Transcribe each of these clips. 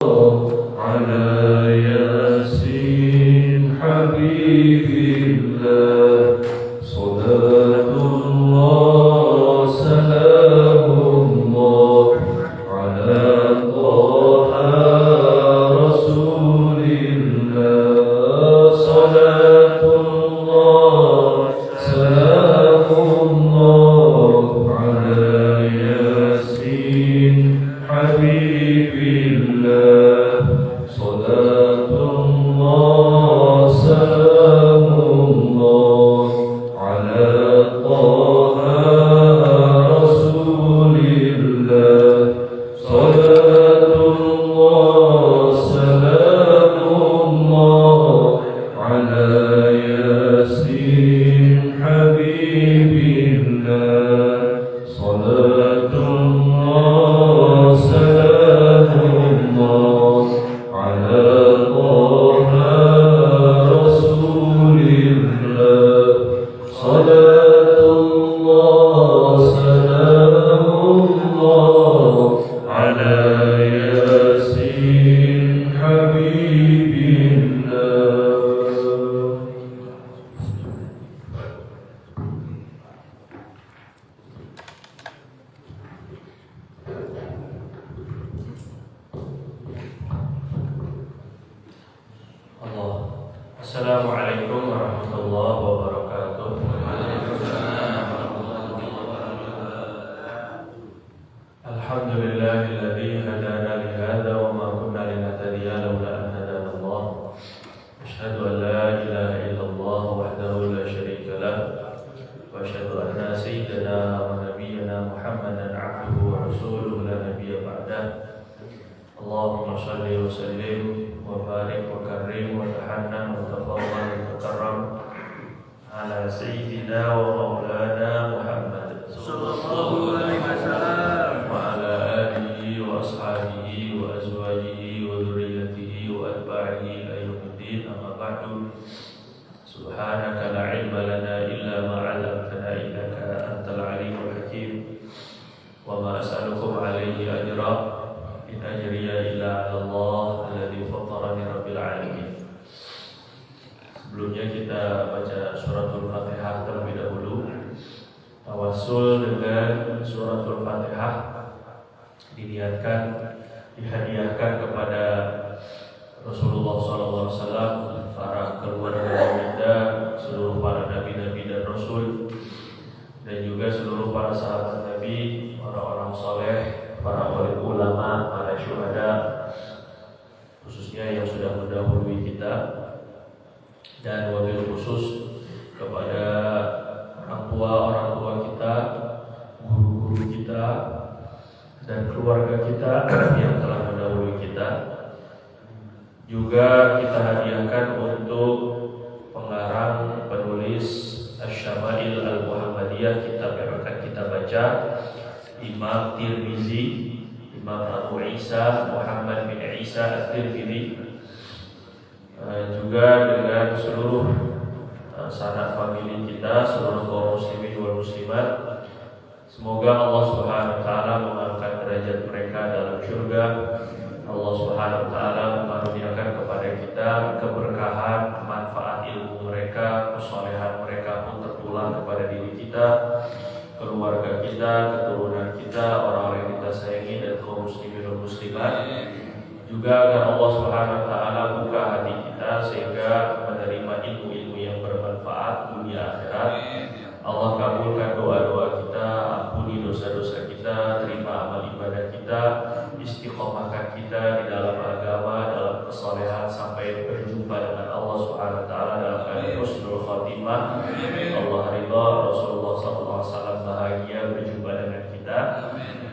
على ياسين حبيب الله صلاة الله سلام الله على طه رسول الله صلاة الله سلام الله على ياسين حبيب الله صلاة الله سلام الله على طه رسول الله صلاة الله سلام الله على ياسين حبيب الله صلاة الله سلام الله على طه رسول الله صلاة الله سلام الله على ياسين حبيب الله. Allah. Assalamualaikum warahmatullahi wabarakatuh. Alhamdulillahilladzi hadana li hadza wa ma kunna linahtadiya laula an hadana Allah. Asyhadu an la ilaha illallah wahdahu la syarika lah wa asyhadu anna sayyidana wa nabiyyana Muhammadan 'abduhu wa rasuluhu la nabiyya ba'dah. Allahumma shalli wa sallim wa barik wa karim wa tahannan wa tafawwal wa takarram ala sayyidina wa maulana Muhammad sallallahu alaihi wasallam wa ala alihi wa ashabihi wa azwajihi wa dhurriyyatihi wa atba'ihi ila yaumiddin, amma ba'du. Subhanaka la ilma lana illa ma 'allamtana innaka antal alimul hakim wa ma as'alukum alaihi ajra in ajriya illa 'ala Allah alladzi fattarani rabbil alamin. Sebelumnya kita baca suratul Fatihah terlebih dahulu. Tawassul dengan suratul Fatihah dihadiahkan kepada Rasulullah SAW, para keluarga kita, seluruh para nabi-nabi dan rasul, dan juga seluruh para sahabat Nabi, orang-orang soleh, para ulama, para syuhada, khususnya yang sudah mendahului kita, dan wabil khusus kepada orang tua kita, guru-guru kita, dan keluarga kita yang telah mendahului kita. Juga kita hadiahkan untuk pengarang, penulis Asy-Syama'il Al-Muhammadiyah, kitab yang akan kita baca, Imam Tirmizi, Imam Abu Isa Muhammad bin Isa At-Tirmizi. Juga dengan seluruh sanak famili kita, seluruh kaum muslimin wal muslimat. Semoga Allah Subhanahu wa taala mengangkat derajat mereka dalam surga. Allah Subhanahu wa taala mengaruniakan kepada kita keberkahan, manfaat ilmu mereka, kesolehan mereka pun tertular kepada diri kita, keluarga kita, keturunan kita, orang-orang yang kita sayangi, dan kaum muslimin dan muslimat. Juga agar Allah Subhanahu wa taala buka hati kita sehingga menerima ilmu-ilmu yang bermanfaat dunia akhirat. Allah kabulkan doa-doa kita, ampuni dosa-dosa kita, terima amal ibadah kita, istiqomahkan kita di dalam agama, dalam kesolehan sampai berjumpa dengan Allah Subhanahu wa taala dalam keadaan husnul khatimah. Allah ridha, Rasulullah sallallahu alaihi wasallam bahagia berjumpa dengan kita.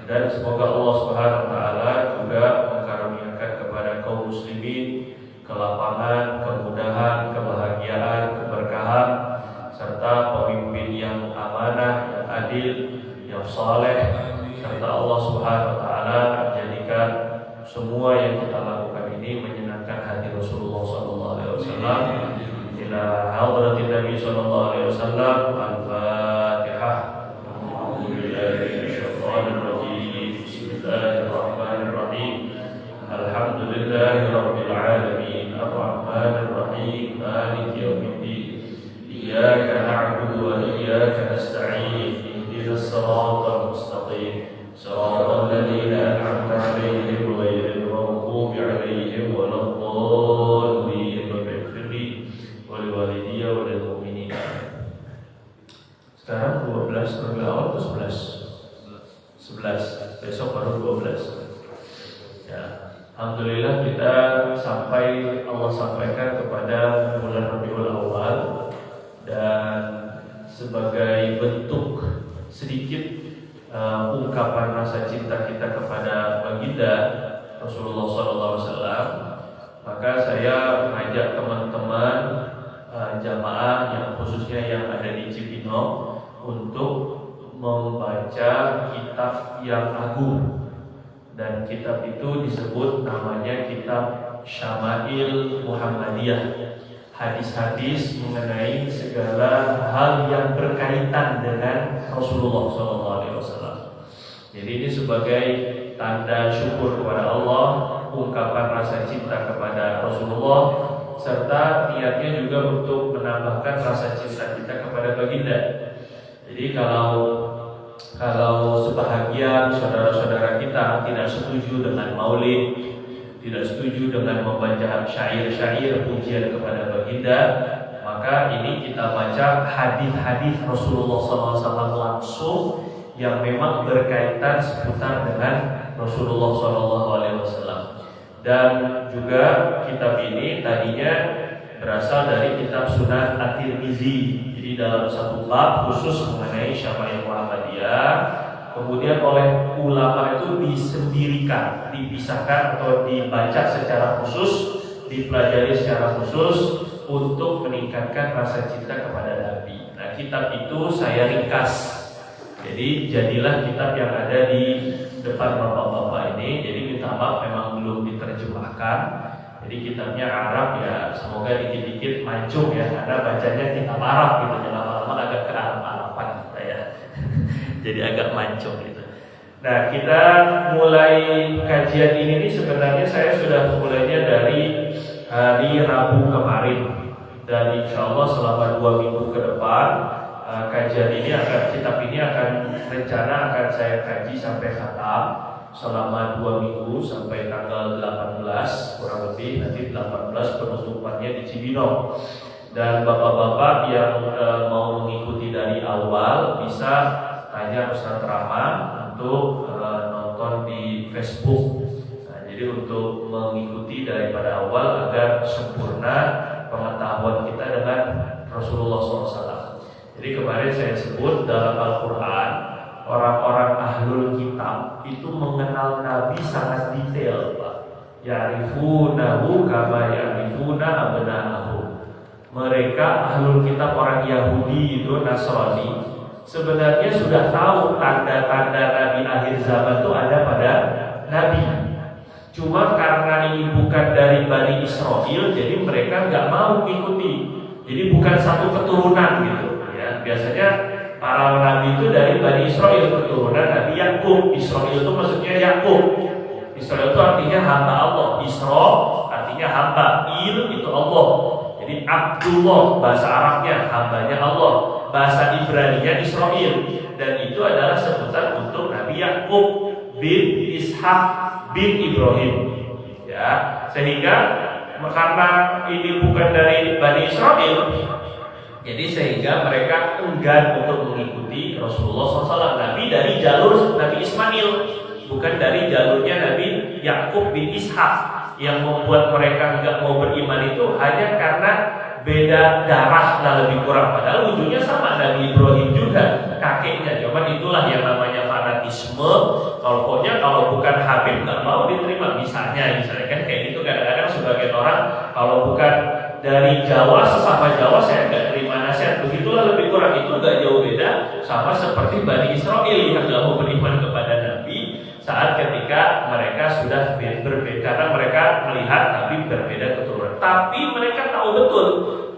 Dan semoga Allah Subhanahu wa taala juga mengkaruniakan kepada kaum muslimin kelapangan, kemudahan, kebahagiaan, keberkahan, serta pemimpin yang amanah, yang adil, yang saleh, serta Allah Subhanahu wa taala menjadikan semua yang kita lakukan ini menyenangkan hati Rasulullah sallallahu alaihi wasallam. Ila hadratin Nabi sallallahu alaihi wasallam. Al-Fatihah. Bismillahirrahmanirrahim. Alhamdulillah. Alhamdulillahi Rabbil Alamin Ar-Rahmanir Rahim Maliki Yawmiddin Iyyaka na'budu wa iyyaka nasta'in Ihdinas siratal mustaqim Siratal ladzina an'amta 'alaihim ghairil maghdubi 'alaihim waladdallin Ighfir li wa liwalidayya wa lil mu'minin. Sekarang 12 terlebih awal atau 11? Besok baru 12. Ya, alhamdulillah kita Allah sampaikan kepada bulan Rabiul Awal, dan sebagai bentuk sedikit ungkapan rasa cinta kita kepada baginda Rasulullah SAW, maka saya mengajak teman-teman jamaah yang khususnya yang ada di Cibinong untuk membaca kitab yang agung. Dan kitab itu disebut namanya kitab Syama'il Muhammadiyah, hadis-hadis mengenai segala hal yang berkaitan dengan Rasulullah SAW. Jadi ini sebagai tanda syukur kepada Allah, ungkapan rasa cinta kepada Rasulullah, serta niatnya juga untuk menambahkan rasa cinta kita kepada baginda. Jadi kalau sebahagian saudara-saudara kita tidak setuju dengan maulid, tidak setuju dengan membaca syair-syair pujian kepada baginda, maka ini kita baca hadis-hadis Rasulullah SAW langsung yang memang berkaitan seputar dengan Rasulullah SAW. Dan juga kitab ini tadinya berasal dari kitab Sunan At-Tirmizi. Jadi dalam satu bab khusus mengenai Syama'il Muhammadiyah, kemudian oleh ulama itu disendirikan, dipisahkan atau dibaca secara khusus, dipelajari secara khusus untuk meningkatkan rasa cinta kepada Nabi. Nah, kitab itu saya ringkas. Jadi jadilah kitab yang ada di depan bapak-bapak ini. Jadi minta maaf memang belum diterjemahkan. Jadi kitabnya Arab ya, semoga dikit-dikit mancung ya, karena bacanya kitab Arab gitu, lama-lama agak ke Arab-Araban gitu ya. Jadi agak mancung gitu. Nah, kita mulai kajian ini sebenarnya saya sudah mulainya dari hari Rabu kemarin, dan insya Allah selama 2 minggu ke depan kajian ini kitab ini rencana akan saya kaji sampai khatam selama 2 minggu sampai tanggal 18, kurang lebih nanti 18 penutupannya di Cibinong. Dan bapak-bapak yang mau mengikuti dari awal bisa tanya Ustaz Rahman untuk nonton di Facebook. Nah, jadi untuk mengikuti daripada awal agar sempurna pengetahuan kita dengan Rasulullah SAW. Jadi kemarin saya sebut dalam Al-Quran, orang-orang ahlul kitab itu mengenal Nabi sangat detail, Pak. Ya'rifunahu kama ya'rifuna abna'ahum. Mereka ahlul kitab orang Yahudi itu Nasrani sebenarnya sudah tahu tanda-tanda Nabi akhir zaman itu ada pada Nabi. Cuma karena ini bukan dari Bani Israel, jadi mereka nggak mau mengikuti. Jadi bukan satu keturunan gitu. Ya, biasanya para nabi itu dari Bani Israel, keturunan Nabi Yakub. Israel itu maksudnya Yakub. Israel itu artinya hamba Allah. Isra artinya hamba. Il itu Allah. Jadi Abdullah bahasa Arabnya hambanya Allah. Bahasa Ibrani-nya Israel. Dan itu adalah sebutan untuk Nabi Yakub bin Ishak bin Ibrahim. Ya, sehingga karena ini bukan dari Bani Israel, jadi sehingga mereka enggan untuk mengikuti Rasulullah SAW. Nabi dari jalur Nabi Ismail, bukan dari jalurnya Nabi Yakub bin Ishak. Yang membuat mereka enggak mau beriman itu hanya karena beda darah lah lebih kurang. Padahal wujudnya sama, Nabi Ibrahim juga kakeknya. Cuman itulah yang namanya fanatisme. Kalau bukan Habib nggak mau diterima. Misalnya kan kayak gitu, kadang-kadang sebagian orang kalau bukan dari Jawa, sesama Jawa saya nggak terima nasihat. Begitulah lebih kurang, itu nggak jauh beda sama seperti Bani Israel yang nggak mau beriman kepada Nabi saat ketika mereka sudah berbeda, karena mereka melihat Nabi berbeda keturunan. Tapi mereka tahu betul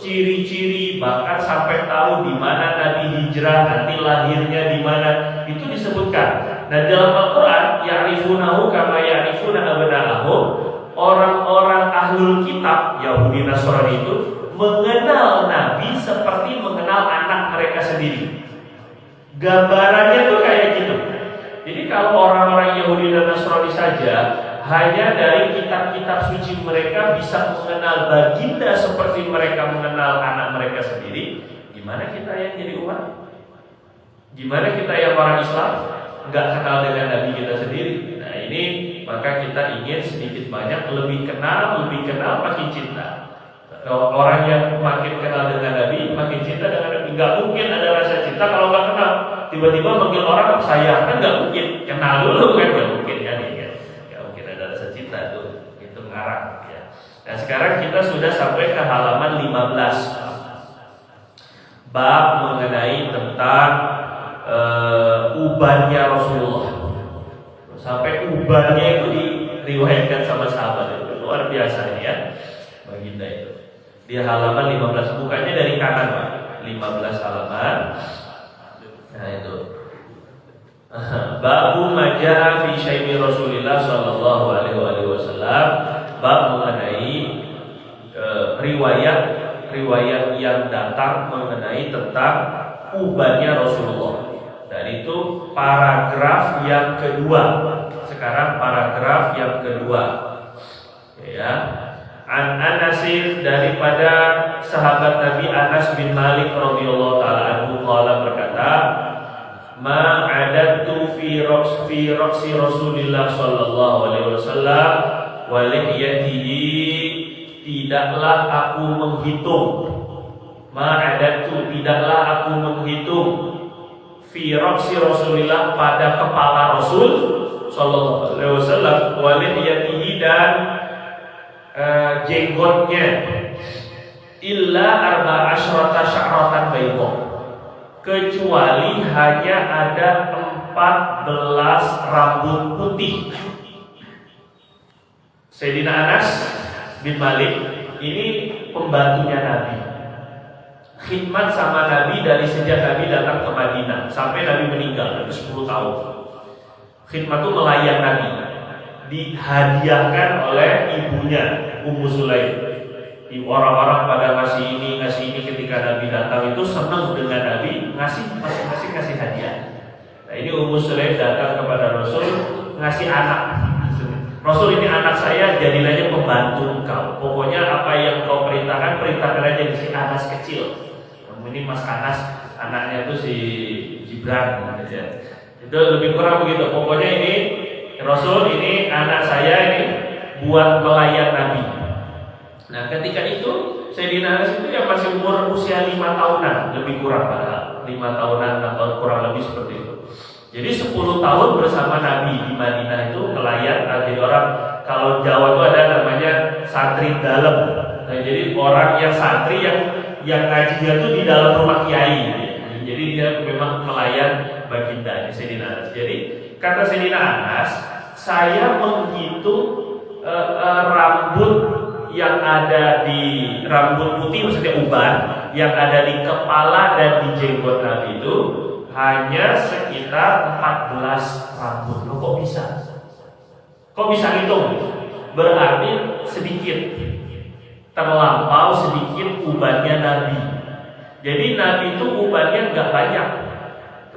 ciri-ciri, bahkan sampai tahu di mana Nabi hijrah, nanti lahirnya di mana, itu disebutkan. Dan dalam Al-Quran, ya'rifunahu kama ya'rifuna abna'ahum, orang-orang ahlul kitab Yahudi Nasrani itu mengenal Nabi seperti mengenal anak mereka sendiri. Gambarannya tuh kayak gitu. Jadi kalau orang-orang Yahudi dan Nasrani saja hanya dari kitab-kitab suci mereka bisa mengenal baginda seperti mereka mengenal anak mereka sendiri, gimana kita yang jadi umat? Gimana kita yang orang Islam nggak kenal dengan Nabi kita sendiri? Nah ini maka kita ingin sedikit banyak lebih kenal, makin cinta. Orang yang makin kenal dengan Nabi, makin cinta dengan Nabi. Nggak mungkin ada rasa cinta kalau nggak kenal. Tiba-tiba manggil orang saya, kan nggak mungkin. Kenal dulu kan, nggak mungkin kan? Nggak mungkin ada rasa cinta tuh, itu ngarang. Ya. Nah sekarang kita sudah sampai ke halaman 15. Bab mengenai tentang ubannya Rasulullah. Sampai ubannya itu diriwayatkan sama sahabat itu luar biasa ini ya, baginda itu. Di halaman 15, bukannya dari kanan Pak, 15 halaman. Nah itu. Babu majaa fi syaibi Rasulillah sallallahu alaihi wasallam. Bab mengenai riwayat yang datang mengenai tentang ubannya Rasulullah. Dan itu paragraf yang kedua. Sekarang paragraf yang kedua. Ya. An Anasin, daripada sahabat Nabi Anas bin Malik radhiyallahu taala anhu qala berkata, ma adattu fi raqsi Rasulillah sallallahu alaihi wasallam wa lihiyatihi, tidaklah aku menghitung, ma adattu, tidaklah aku menghitung fi raqsi Rasulillah, pada kepala Rasul sallallahu alaihi wasallam, wa lihiyatihi, dan jenggotnya, illa arba asyrata sya'ratan bayda, kecuali hanya ada 14 rambut putih. Sayyidina Anas bin Malik ini pembantunya Nabi, khidmat sama Nabi dari sejak Nabi datang ke Madinah sampai Nabi meninggal, itu 10 tahun. Khidmat itu melayan Nabi, dihadiahkan oleh ibunya Ummu Sulaim. Orang-orang pada ngasih ini ketika Nabi datang itu senang dengan Nabi, masing-masing ngasih hadiah. Nah ini Ummu Sulaim datang kepada Rasul ngasih anak. Rasul, ini anak saya, jadilah aja pembantu engkau. Pokoknya apa yang kau perintahkan aja di si Anas kecil. Ini Mas Anas, anaknya itu si Gibran. Itu lebih kurang begitu. Pokoknya ini Rasul, ini anak saya, ini buat melayan Nabi. Nah ketika itu Sayyidina Anas itu yang masih umur usia 5 tahunan, lebih kurang pada 5 tahunan atau kurang lebih seperti itu. Jadi 10 tahun bersama Nabi di Madinah itu melayan. Jadi orang, kalau Jawa itu ada namanya santri dalam. Nah jadi orang yang santri yang ngajinya itu di dalam rumah kiai. Jadi dia memang melayan baginda Sayyidina Anas. Jadi kata Sayyidina Anas, saya menghitung rambut yang ada di rambut putih, maksudnya uban yang ada di kepala dan di jenggot Nabi itu hanya sekitar 14 rambut. Loh, kok bisa? Kok bisa hitung? Berarti sedikit, terlampau sedikit ubannya Nabi. Jadi Nabi itu ubannya nggak banyak.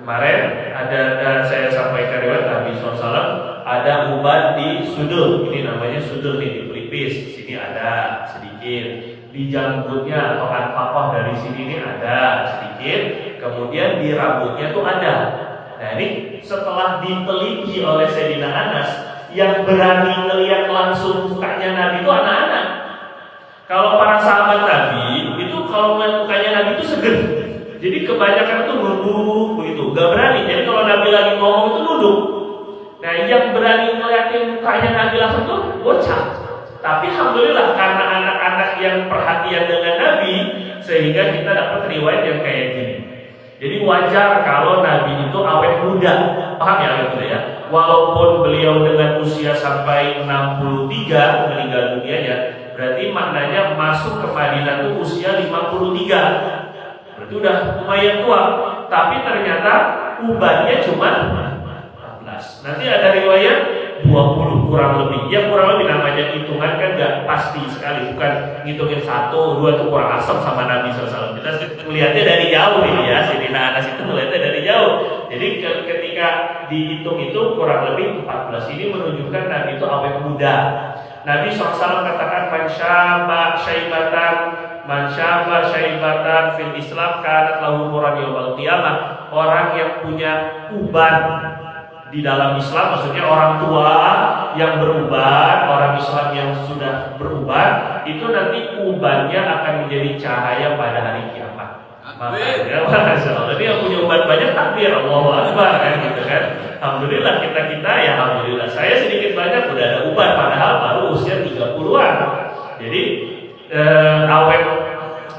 Kemarin ada saya sampaikan riwayat Nabi SAW, ada uban di sudul, ini namanya sudul nih, di pelipis, sini ada sedikit, di janggutnya atau anfaqah dari sini ini ada sedikit, kemudian di rambutnya tuh ada. Nah ini setelah diteliti oleh Sayyidina Anas, yang berani ngelihat langsung mukanya Nabi itu anak-anak. Kalau para sahabat Nabi itu kalau ngeliat mukanya Nabi itu seger. Jadi kebanyakan itu nunduk begitu, gak berani. Jadi kalau Nabi lagi ngomong itu nunduk. Nah yang berani ngeliatin mukanya Nabi langsung tuh bocah. Tapi alhamdulillah karena anak-anak yang perhatian dengan Nabi, sehingga kita dapat riwayat yang kayak gini. Jadi wajar kalau Nabi itu awet muda, paham ya awet muda ya? Walaupun beliau dengan usia sampai 63 meninggal dunianya, berarti maknanya masuk ke Madinah itu usia 53. Berarti udah lumayan tua, tapi ternyata ubannya cuma 14. Nanti ada riwayat 20 kurang lebih. Ya kurang lebih, namanya hitungan kan nggak pasti sekali, bukan ngitungin 1, 2 itu kurang asam sama Nabi SAW. Kita melihatnya dari jauh ini ya, Sayyidina Anas itu melihatnya dari jauh. Jadi ketika dihitung itu kurang lebih 14. Ini menunjukkan Nabi itu awet muda. Nabi SAW katakan man syaba syaibatan fil Islam kanat lahu nuran yaumil qiyamah. Orang yang punya uban di dalam Islam, maksudnya orang tua yang beruban, orang Islam yang sudah beruban, itu nanti ubannya akan menjadi cahaya pada hari kiamat. Makanya, Masya Allah, ini yang punya uban banyak takbir, Allahu Akbar kan gitu kan. Alhamdulillah kita ya alhamdulillah. Saya sedikit banyak udah ada uban, padahal baru usia 30-an. Jadi awet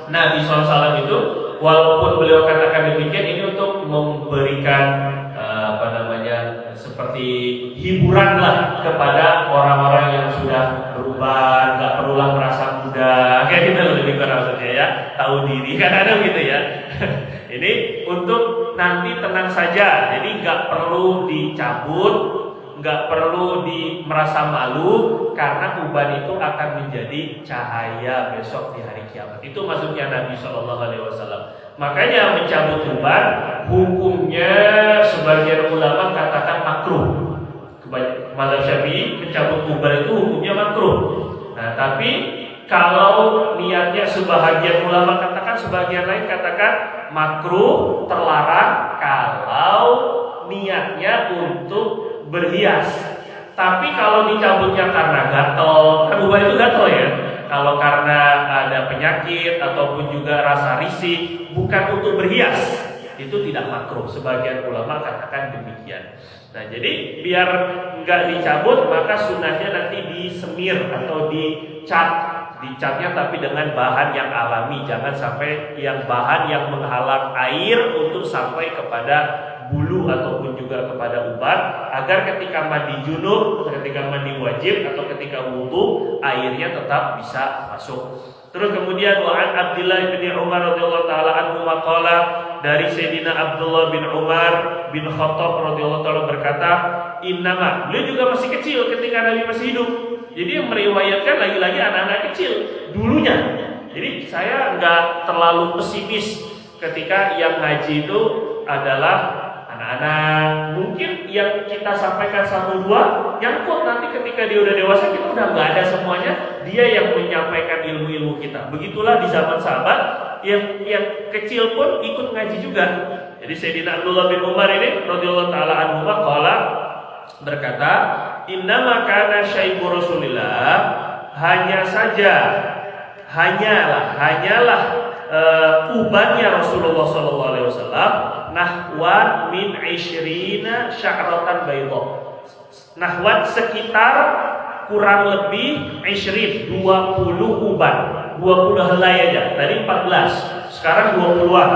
Nabi SAW itu, walaupun beliau katakan demikian, ini untuk memberikan seperti hiburan lah kepada orang-orang yang sudah berubah, nggak perulah merasa muda, kayak gitu lebih kurang maksudnya ya, tahu diri kan ada gitu ya. Ini untuk nanti tenang saja, jadi nggak perlu dicabut, nggak perlu merasa malu, karena uban itu akan menjadi cahaya besok di hari kiamat. Itu maksudnya Nabi SAW. Makanya mencabut uban hukumnya sebagian ulama katakan makruh. Mazhab Syafi'i mencabut uban itu hukumnya makruh. Nah, tapi kalau niatnya sebagian ulama katakan, sebagian lain katakan makruh, terlarang kalau niatnya untuk berhias. Tapi kalau dicabutnya karena gatel, kan uban itu gatel ya. Kalau karena ada penyakit ataupun juga rasa risih, bukan untuk berhias, itu tidak makruh. Sebagian ulama katakan demikian. Nah, jadi biar nggak dicabut, maka sunnahnya nanti disemir atau dicatnya tapi dengan bahan yang alami, jangan sampai yang bahan yang menghalang air untuk sampai kepada bulu ataupun juga kepada uban, agar ketika mandi junub, ketika mandi wajib atau ketika wudu, airnya tetap bisa masuk. Terus kemudian wa'an Abdullah bin Umar radhiyallahu taala anhu maqala, dari Sayyidina Abdullah bin Umar bin Khattab radhiyallahu taala berkata, innama, beliau juga masih kecil ketika Nabi masih hidup. Jadi yang meriwayatkan lagi-lagi anak-anak kecil dulunya. Jadi saya nggak terlalu pesimis ketika yang ngaji itu adalah anak-anak. Mungkin yang kita sampaikan 1-2 nyangkut, nanti ketika dia udah dewasa kita udah nggak ada semuanya, dia yang menyampaikan ilmu-ilmu kita. Begitulah di zaman sahabat, yang kecil pun ikut ngaji juga. Jadi Sayyidina Abdullah bin Umar ini radhiyallahu taala anhu qala berkata, innama kana syaibu Rasulillah, hanyalah ubannya Rasulullah sallallahu alaihi wasallam nahwan min 20 sya'ratan bayda. Nahwan sekitar kurang lebih 20 uban, 20 helai aja. Tadi 14, sekarang 20-an.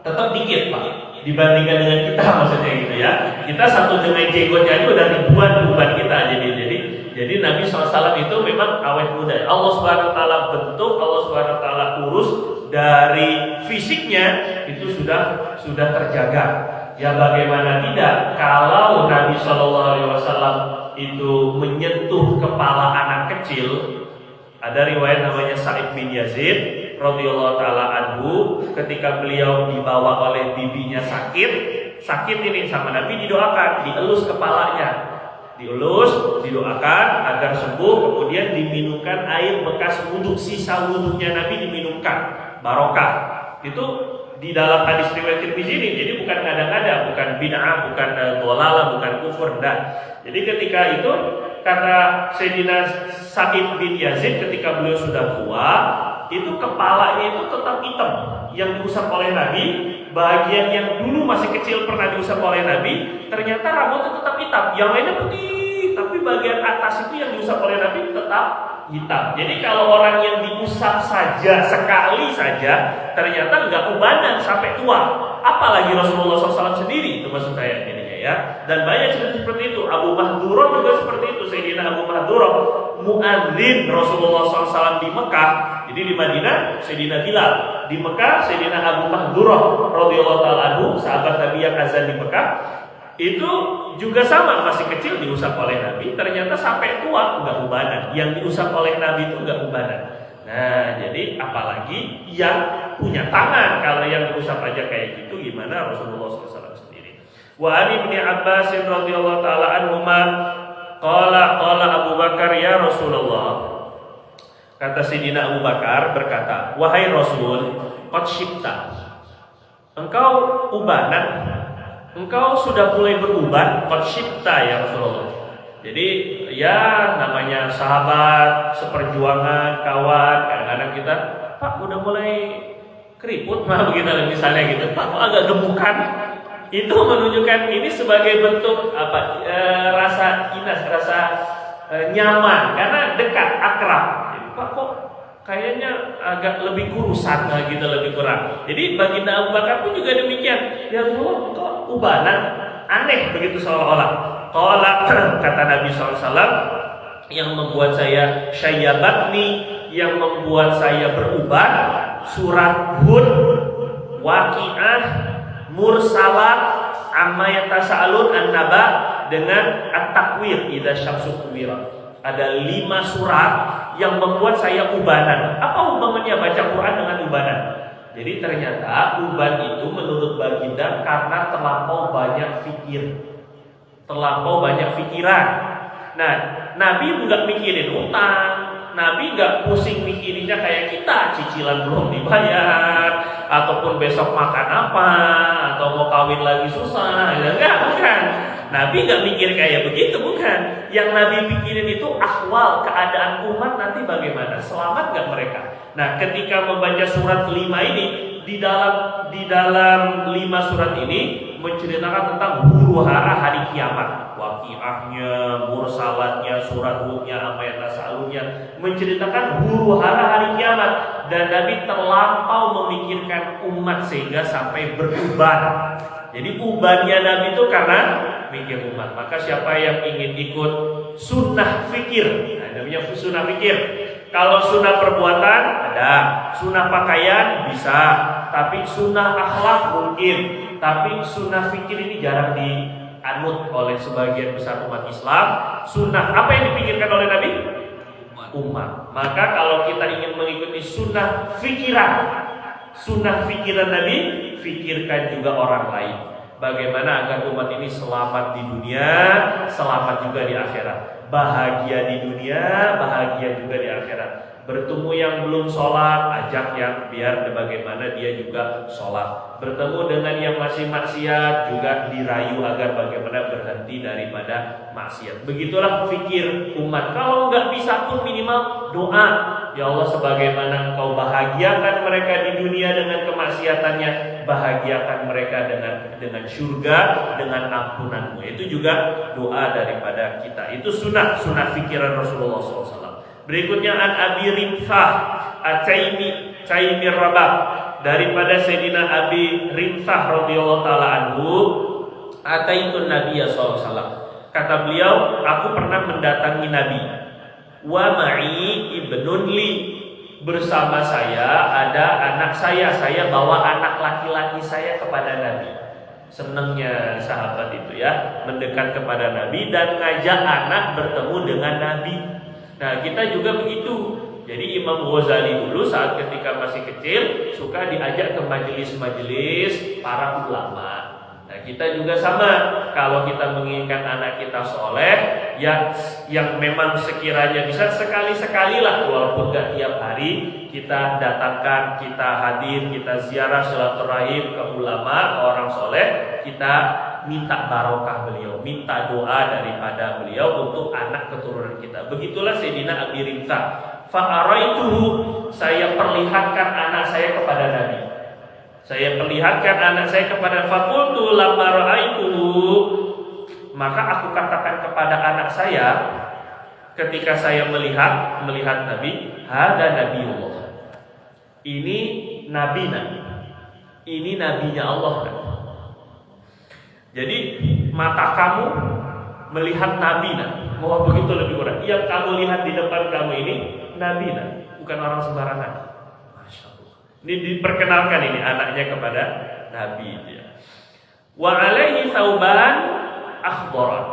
Tetap dikit, Pak, dibandingkan dengan kita, maksudnya gitu ya. Kita satu jengai jenggotnya itu udah ribuan uban kita. Jadi Nabi SAW itu memang awet muda. Allah Subhanahu wa taala bentuk, Allah Subhanahu wa taala urus, dari fisiknya itu sudah terjaga. Ya bagaimana tidak kalau Nabi SAW itu menyentuh kepala anak kecil. Ada riwayat namanya Sa'id bin Yazid radhiyallahu taala anhu, ketika beliau dibawa oleh bibinya sakit ini sama Nabi, didoakan, dielus kepalanya, didoakan agar sembuh, kemudian diminumkan air bekas wudhu, sisa wudhunya Nabi diminumkan, barokah. Itu di dalam hadis riwayat Tirmizi ini. Jadi bukan ngada-ngada, bukan bid'ah, bukan dhalalah, bukan kufur. Jadi ketika itu kata Sayyidina Sa'id bin Yazid, ketika beliau sudah tua, itu kepalanya itu tetap hitam yang diusap oleh Nabi. Bagian yang dulu masih kecil pernah diusap oleh Nabi, ternyata rambutnya tetap hitam. Yang lainnya putih, tapi bagian atas itu yang diusap oleh Nabi tetap hitam. Jadi kalau orang yang diusap saja sekali saja ternyata nggak ubanan sampai tua, apalagi Rasulullah SAW sendiri. Itu maksud saya ini ya. Dan banyak cerita seperti itu. Abu Mahdurah juga seperti itu. Sayyidina Abu Mahdurah muadzin Rasulullah SAW di Mekah. Jadi di Madinah Sayyidina Bilal, di Mekah Sayyidina Abu Mahdurah radhiyallahu taala anhu, sahabat Nabi yang azan di Mekah. itu juga sama, masih kecil diusap oleh Nabi, ternyata sampai tua nggak ubanan. Yang diusap oleh Nabi itu nggak ubanan. Nah, jadi apalagi yang punya tangan, kalau yang diusap aja kayak gitu, gimana Rasulullah SAW sendiri. Wa ani bin Abbas radhiyallahu taala anhuma qala Abu Bakar ya Rasulullah. Kata Sayyidina Abu Bakar berkata, wahai Rasul, qad syibta. Engkau ubanan, engkau sudah mulai beruban, qad syibta ya Rasulullah. Jadi ya namanya sahabat, seperjuangan, kawan, kadang-kadang kita, Pak udah mulai keriput mah begitu misalnya gitu, Pak kok agak gemukan. Itu menunjukkan ini sebagai bentuk apa? Rasa inas, rasa nyaman karena dekat, akrab. Jadi Pak kok kayaknya agak lebih kurusan gitu, lebih kurang. Jadi baginda Abu Bakar pun juga demikian. Ya Allah, kok ubanan, aneh begitu seolah-olah. Qala kata Nabi SAW, yang membuat saya syayyabatni, yang membuat saya beruban, surat Hud, Waqiah, Mursalat, Amma yatasaalun, An-Naba, dengan At-Takwir, Idza syamsu kuwirat. Ada 5 surat yang membuat saya ubanan. Apa hubungannya baca Quran dengan ubanan? Jadi ternyata uban itu menurut baginda karena terlampau banyak fikir, terlampau banyak pikiran. Nah, Nabi nggak mikirin utang, Nabi nggak pusing mikirinnya kayak kita, cicilan belum dibayar, ataupun besok makan apa, atau mau kawin lagi susah, enggak, bukan. Nabi nggak mikir kayak begitu, bukan. Yang Nabi pikirin itu ahwal, keadaan umat nanti bagaimana, selamat nggak mereka. Nah, ketika membaca surat 5 ini, di dalam 5 surat ini menceritakan tentang huru hara hari kiamat, Waqiahnya, Mursalatnya, surat Hudnya, Amma yatasaalunnya, menceritakan huru hara hari kiamat. Dan Nabi terlampau memikirkan umat sehingga sampai beruban. Jadi ubannya Nabi itu karena mikir umat. Maka siapa yang ingin ikut sunnah fikir, nah, namanya sunnah fikir. Kalau sunnah perbuatan ada, sunnah pakaian bisa, tapi sunnah akhlak mungkin. Tapi sunnah fikir ini jarang dianut oleh sebagian besar umat Islam. Sunnah apa yang dipikirkan oleh Nabi? Umat. Maka kalau kita ingin mengikuti sunnah fikiran Nabi, fikirkan juga orang lain. Bagaimana agar umat ini selamat di dunia, selamat juga di akhirat. Bahagia di dunia, bahagia juga di akhirat. Bertemu yang belum sholat, ajak yang biar bagaimana dia juga sholat. Bertemu dengan yang masih maksiat, juga dirayu agar bagaimana berhenti daripada maksiat. Begitulah fikir umat. Kalau nggak bisa pun minimal doa. Ya Allah, sebagaimana Engkau bahagiakan mereka di dunia dengan kemaksiatannya, bahagiakan mereka dengan surga, dengan ampunan-Mu. Itu juga doa daripada kita. Itu sunnah fikiran Rasulullah SAW. Berikutnya an Abi Rimfah At-Taimi Rabah, daripada Sayyidina Abi Rimfah radhiyallahu taala anhu, ataitun Nabiya sallallahu alaihi wasallam. Kata beliau, aku pernah mendatangi Nabi. Wa ma'i ibnun li, bersama saya ada anak saya bawa anak laki-laki saya kepada Nabi. Senangnya sahabat itu ya, mendekat kepada Nabi dan ngajak anak bertemu dengan Nabi. Nah, kita juga begitu. Jadi Imam Ghazali dulu saat ketika masih kecil suka diajak ke majelis-majelis para ulama. Nah, kita juga sama. Kalau kita menginginkan anak kita soleh, yang memang sekiranya bisa sekali-sekali lah, walaupun gak tiap hari, kita datangkan, kita hadir, kita ziarah silaturahim ke ulama, ke orang soleh, kita minta barokah beliau, minta doa daripada beliau untuk anak keturunan kita. Begitulah Sayyidina Abi Rimfah. Fa'araituhu, saya perlihatkan anak saya kepada Nabi. Saya perlihatkan anak saya kepada fakultu lamma ra'aituhu, maka aku katakan kepada anak saya ketika saya melihat Nabi, hada Nabiullah. Ini nabi. Ini nabinya Allah. Jadi mata kamu melihat Nabi, mau begitu lebih kurang. Yang kamu lihat di depan kamu ini Nabi, bukan orang sembarangan. Masya Allah. Ini diperkenalkan ini anaknya kepada Nabi. Wa alaihi thauban akhdaran.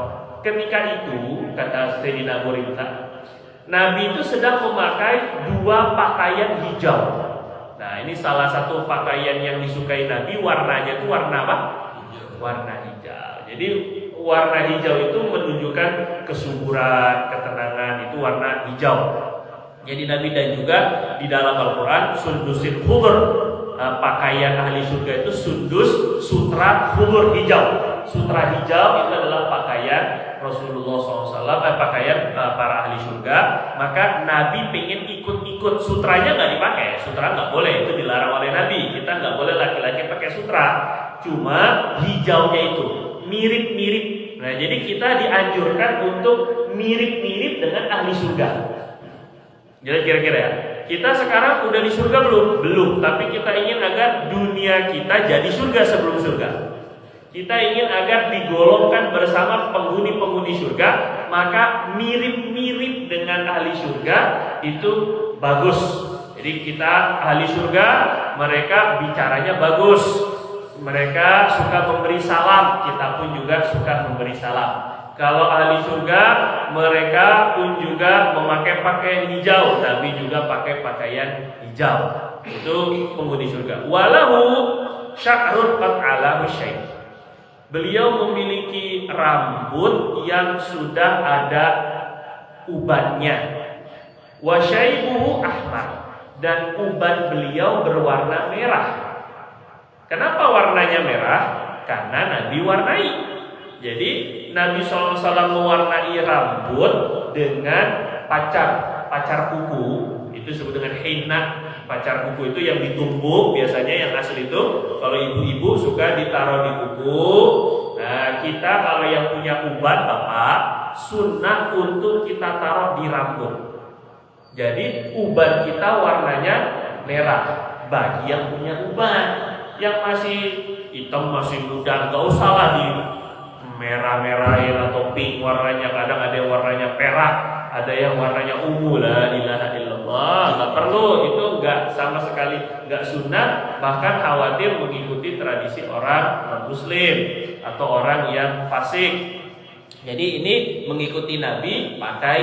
Ketika itu, kata Sayyidina Abu Rinta, Nabi itu sedang memakai 2 pakaian hijau. Nah, ini salah satu pakaian yang disukai Nabi, warnanya itu warna apa? Warna hijau. Jadi warna hijau itu menunjukkan kesuburan, ketenangan, itu warna hijau. Jadi Nabi dan juga di dalam Al-Quran sundusin khubur, pakaian ahli surga itu sundus, sutra, khubur, hijau. Sutra hijau itu adalah pakaian Rasulullah SAW, pakaian para ahli surga. Maka Nabi pengen ikut-ikut. Sutranya nggak dipakai, sutra nggak boleh, itu dilarang oleh Nabi. Kita nggak boleh laki-laki pakai sutra. Cuma hijaunya itu mirip-mirip. Nah, jadi kita dianjurkan untuk mirip-mirip dengan ahli surga. Jadi kira-kira ya, kita sekarang udah di surga belum? Belum, tapi kita ingin agar dunia kita jadi surga sebelum surga. Kita ingin agar digolongkan bersama penghuni-penghuni surga, maka mirip-mirip dengan ahli surga itu bagus. Jadi kita ahli surga, mereka bicaranya bagus. Mereka suka memberi salam, kita pun juga suka memberi salam. Kalau ahli surga, mereka pun juga memakai pakaian hijau, Nabi juga pakai pakaian hijau. Itu penghuni surga. Walahu sya'run qad alahu syai'. Beliau memiliki rambut yang sudah ada ubannya. Wa syaibuhu ahmar, dan uban beliau berwarna merah. Kenapa warnanya merah? Karena Nabi warnai. Jadi Nabi SAW mewarnai rambut dengan pacar kuku, itu disebut dengan henna. Pacar kuku itu yang ditumbuk, biasanya yang asli itu kalau ibu-ibu suka ditaruh di kuku. Nah, kita kalau yang punya uban bapak, sunnah untuk kita taruh di rambut. Jadi uban kita warnanya merah bagi yang punya uban. Yang masih hitam, masih muda, nggak usah lah di merah-merahin atau pink warnanya. Kadang ada yang warnanya perak, ada yang warnanya ungu. La ilaha illallah, nggak perlu, itu nggak sama sekali nggak sunnah, bahkan khawatir mengikuti tradisi orang non-muslim atau orang yang fasik. Jadi ini mengikuti Nabi pakai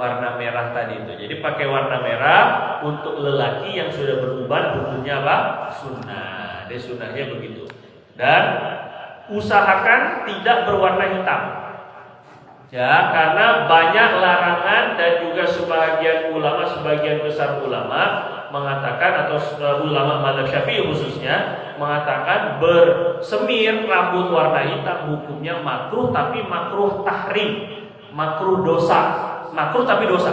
warna merah tadi itu. Jadi pakai warna merah untuk lelaki yang sudah beruban hukumnya apa? Sunnah. Jadi sunnahnya begitu. Dan usahakan tidak berwarna hitam. Ya, karena banyak larangan dan juga sebagian besar ulama mengatakan, atau ulama mazhab Syafi'i khususnya mengatakan bersemir rambut warna hitam hukumnya makruh, tapi makruh tahrim, makruh dosa, makruh tapi dosa.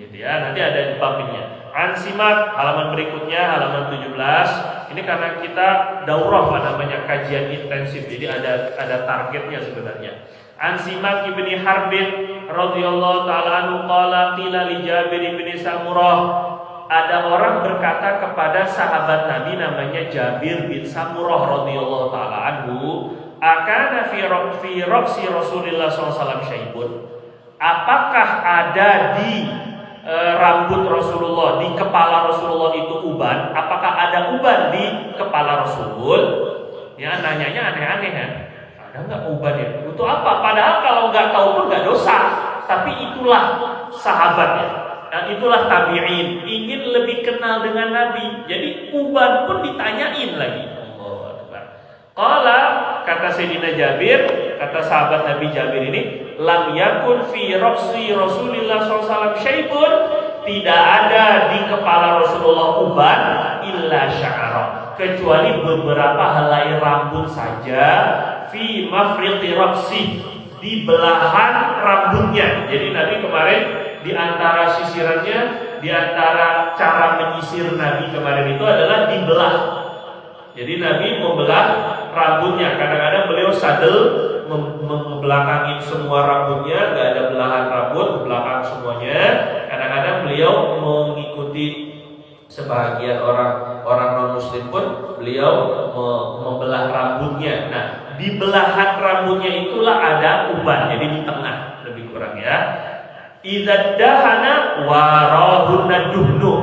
Gitu ya. Nanti ada babnya. Ansimak halaman berikutnya, halaman 17. Ini karena kita daurah namanya kajian intensif, jadi ada targetnya sebenarnya. Ansimak ibni Harbin radhiyallahu taala anhu qala qila li Jabir bin Samurah. Ada orang berkata kepada sahabat Nabi namanya Jabir bin Samurah radhiyallahu taala anhu, "Akana fi raqsi Rasulillah sallallahu alaihi wasallam syaibun?" Apakah ada di rambut Rasulullah, di kepala Rasulullah itu uban? Apakah ada uban di kepala Rasul? Ya, nanyanya aneh-aneh kan? Ada nggak uban ya? Untuk apa? Padahal kalau nggak tahu pun nggak dosa. Tapi itulah sahabatnya, dan itulah tabi'in, ingin lebih kenal dengan Nabi. Jadi uban pun ditanyain lagi. Qala, kata Sayyidina Jabir, kata sahabat Nabi Jabir ini, lam yakun fi raqsi Rasulillah SAW syaibun, tidak ada di kepala Rasulullah uban illa sya'ara, kecuali beberapa helai rambut saja, fi mafriqi raqsi, di belahan rambutnya. Jadi Nabi kemarin di antara sisirannya, di antara cara menyisir Nabi kemarin itu adalah dibelah. Jadi Nabi membelah rambutnya. Kadang-kadang beliau sadel membelakangin semua rambutnya, nggak ada belahan rambut, belakang semuanya. Kadang-kadang beliau mengikuti sebagian orang non muslim pun beliau membelah rambutnya. Nah, di belahan rambutnya itulah ada uban, jadi di tengah lebih kurang ya. Idza dahana warahunna duhnu,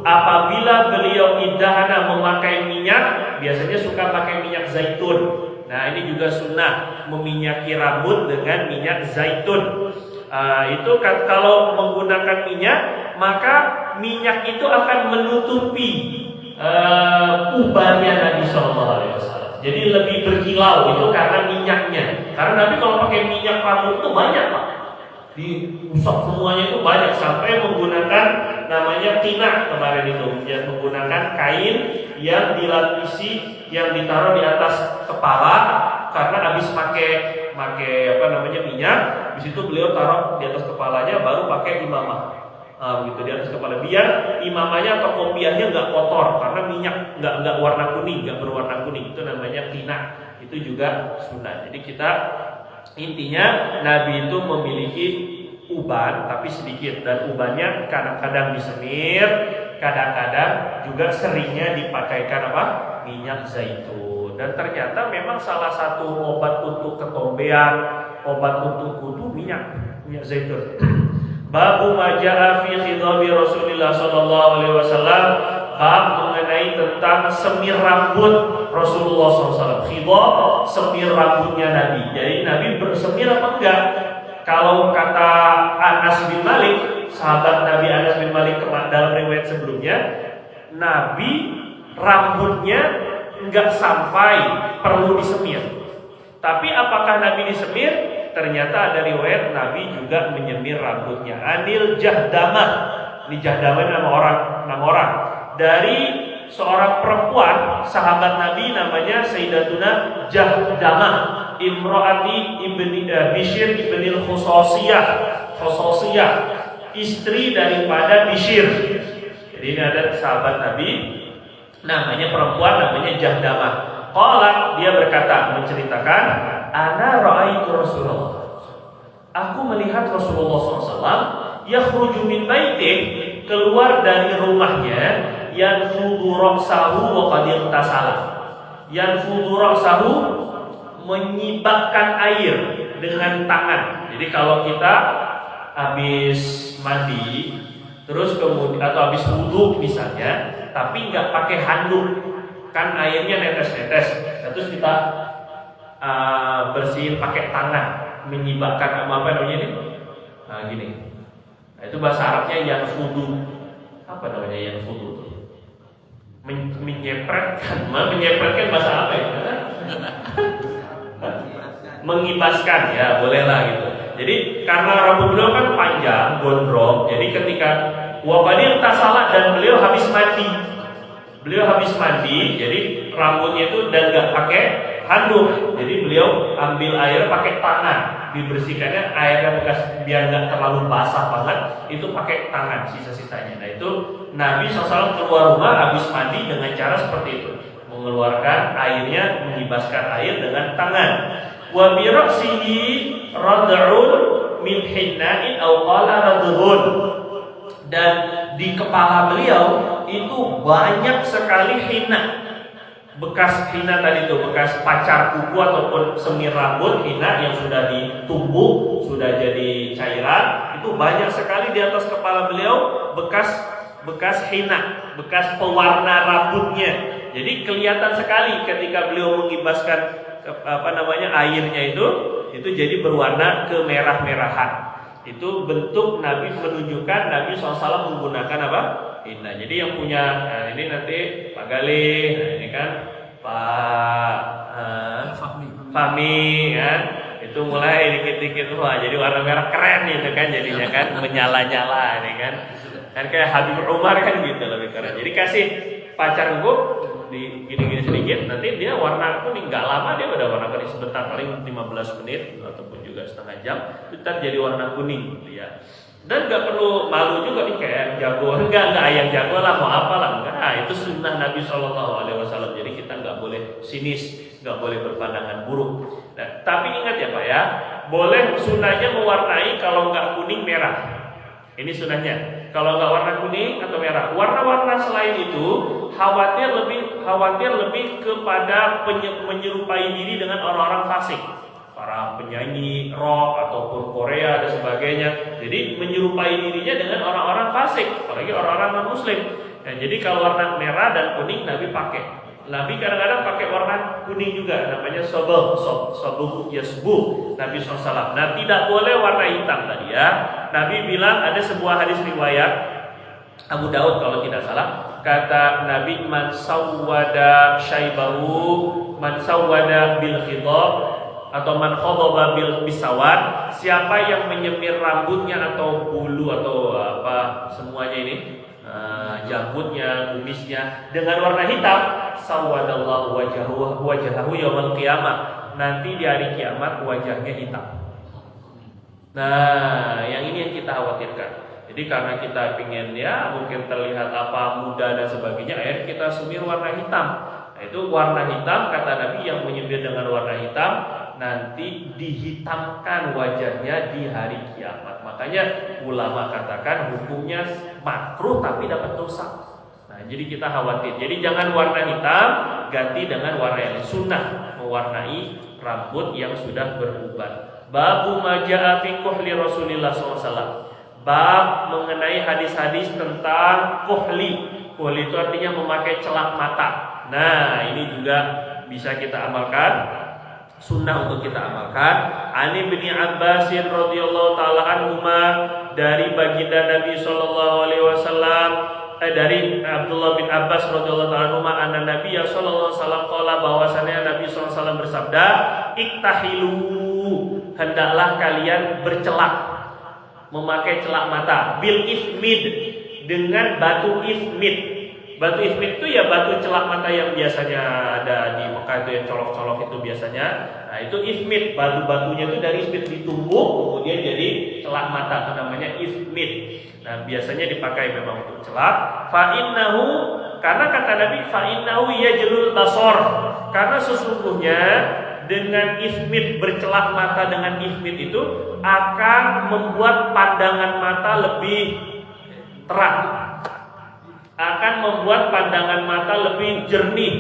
apabila beliau idahana memakai minyak, biasanya suka pakai minyak zaitun. Nah, ini juga sunnah meminyaki rambut dengan minyak zaitun. Itu kalau menggunakan minyak, maka minyak itu akan menutupi ubannya Nabi Shallallahu Alaihi Wasallam. Jadi lebih berkilau itu karena minyaknya. Karena Nabi kalau pakai minyak rambut itu banyak Pak, diusap semuanya itu banyak, sampai menggunakan namanya tina kemarin itu, yang menggunakan kain yang dilapisi, yang ditaruh di atas kepala, karena habis pakai minyak, di situ beliau taruh di atas kepalanya, baru pakai imamah. Gitu di atas kepala, biar imamahnya atau kopiahnya nggak kotor, karena minyak nggak warna kuning, nggak berwarna kuning, itu namanya tina. Itu juga sunnah. Jadi kita intinya Nabi itu memiliki uban tapi sedikit, dan ubannya kadang-kadang disemir, kadang-kadang juga seringnya dipakaikan minyak zaitun. Dan ternyata memang salah satu obat untuk ketombean, obat untuk kutu, minyak zaitun. Babu maja'a fi khidhabi Rasulullah sallallahu alaihi wasallam, bab mengenai tentang semir rambut Rasulullah SAW. Khidhab, semir rambutnya Nabi. Jadi Nabi bersemir apa enggak? Kalau kata Anas bin Malik, sahabat Nabi Anas bin Malik dalam riwayat sebelumnya, Nabi rambutnya enggak sampai perlu disemir. Tapi apakah Nabi disemir? Ternyata ada riwayat Nabi juga menyemir rambutnya. Anil Jahdamah. Ini Jahdamah nama orang. Dari seorang perempuan sahabat Nabi namanya Sayyidatuna Jahdamah, imro'ati ibni Bishr ibnil Khusosiyah, istri daripada Bishr. Jadi ini ada sahabat Nabi namanya perempuan namanya Jahdamah. Qala, dia berkata, menceritakan, ana ra'aitu Rasulullah. Aku melihat Rasulullah SAW yakhruju min baitih, keluar dari rumahnya, yanfudu ra'sahu wa qad irtasala. Yanfudu ra'sahu, menyibakkan air dengan tangan. Jadi kalau kita habis mandi, terus kemudian atau habis wudu misalnya, tapi nggak pakai handuk, kan airnya netes-netes, terus kita bersihin pakai tangan, menyibakkan apa namanya ini? Gini. Nah, itu bahasa Arabnya yanfudu. Apa namanya yanfudu? Menyepretkan bahasa apa ya? Mengibaskan, ya bolehlah gitu. Jadi karena rambut beliau kan panjang, gondrong, jadi ketika wabadir tasalah dan beliau habis mandi, jadi rambutnya itu dan nggak pakai handuk, jadi beliau ambil air pakai tangan, dibersihkannya airnya bekas biar nggak terlalu basah banget, itu pakai tangan sisa-sisanya. Nah itu Nabi SAW keluar rumah habis mandi dengan cara seperti itu, mengeluarkan airnya, mengibaskan air dengan tangan. Wa bi ra'sihi rad'un min hinna'in aw qala radhun, dan di kepala beliau itu banyak sekali hina. Bekas hina tadi itu, bekas pacar kuku ataupun semir rambut hina yang sudah ditumbuk, sudah jadi cairan, itu banyak sekali di atas kepala beliau bekas hina, bekas pewarna rambutnya. Jadi kelihatan sekali ketika beliau mengibaskan airnya itu jadi berwarna kemerah-merahan. Itu bentuk Nabi menunjukkan Nabi SAW menggunakan apa? Hina. Jadi yang punya, nah ini nanti Pak Galih, nah ini kan Pak Fahmi kan, itu mulai dikit-dikit wah jadi warna merah keren itu kan jadinya kan, menyala-nyala ini kan kayak Habib Umar kan gitu lebih keren. Jadi kasih pacar gue di gini-gini sedikit, nanti dia warna kuning, nggak lama dia udah warna kuning, sebentar paling 15 menit ataupun juga setengah jam kita jadi warna kuning gitu ya. Dan nggak perlu malu juga nih kayak jago, enggak ayam jago lah, mau apa lah, enggak. Nah, itu sunnah Nabi SAW. Jadi kita nggak boleh sinis, nggak boleh berpandangan buruk. Nah, tapi ingat ya Pak ya, boleh sunnahnya mewarnai kalau nggak kuning merah. Ini sunnahnya. Kalau nggak warna kuning atau merah, warna-warna selain itu khawatir lebih kepada menyerupai diri dengan orang-orang fasik, para penyanyi rock ataupun Korea dan sebagainya. Jadi menyerupai dirinya dengan orang-orang fasik, apalagi orang-orang non muslim. Nah, jadi kalau warna merah dan kuning Nabi pakai Nabi kadang-kadang pakai warna kuning juga, namanya sobel yasbuh Nabi SAW. Nah, tidak boleh warna hitam tadi ya. Nabi bilang, ada sebuah hadis riwayat Abu Daud kalau tidak salah, kata Nabi, man sawwada syaibahu, man sawwada bil khidab, atau man khadaba bil bisawad, siapa yang menyemir rambutnya atau bulu atau apa semuanya ini, jambutnya, kumisnya dengan warna hitam, sawadallahu wajahahu yaumil qiyamah, nanti di hari kiamat wajahnya hitam. Nah, yang ini yang kita khawatirkan. Jadi karena kita ingin ya mungkin terlihat apa muda dan sebagainya, akhirnya kita semir warna hitam. Nah, itu warna hitam kata Nabi, yang menyemir dengan warna hitam nanti dihitamkan wajahnya di hari kiamat. Makanya ulama katakan hukumnya makruh tapi dapat dosa. Nah, jadi kita khawatir. Jadi jangan warna hitam, ganti dengan warna yang sunnah, mewarnai rambut yang sudah beruban. Babu maja'a fi kuhli Rasulillah SAW. Bab mengenai hadis-hadis tentang kuhli. Kuhli itu artinya memakai celak mata. Nah, ini juga bisa kita amalkan, sunnah untuk kita amalkan. Ani bin Abbas radhiyallahu taala anhuma, dari baginda Nabi sallallahu alaihi wasallam, dari Abdullah bin Abbas radhiyallahu taala anhuma, anna Nabi sallallahu alaihi wasallam qala, bahwasanya Nabi sallallahu alaihi wasallam bersabda, iktahilu, hendaklah kalian bercelak, memakai celak mata, bil ifmid, dengan batu ifmid. Batu ifmid itu ya batu celak mata yang biasanya ada di Mekah itu, yang colok-colok itu biasanya. Nah, itu ifmid, batu-batunya itu dari ifmid ditumbuk kemudian jadi celak mata, itu namanya ifmid. Nah, biasanya dipakai memang untuk celak. Fa innahu, karena kata Nabi, fa innahu yajlul basor, karena sesungguhnya dengan ifmid, bercelak mata dengan ifmid itu akan membuat pandangan mata lebih terang, akan membuat pandangan mata lebih jernih.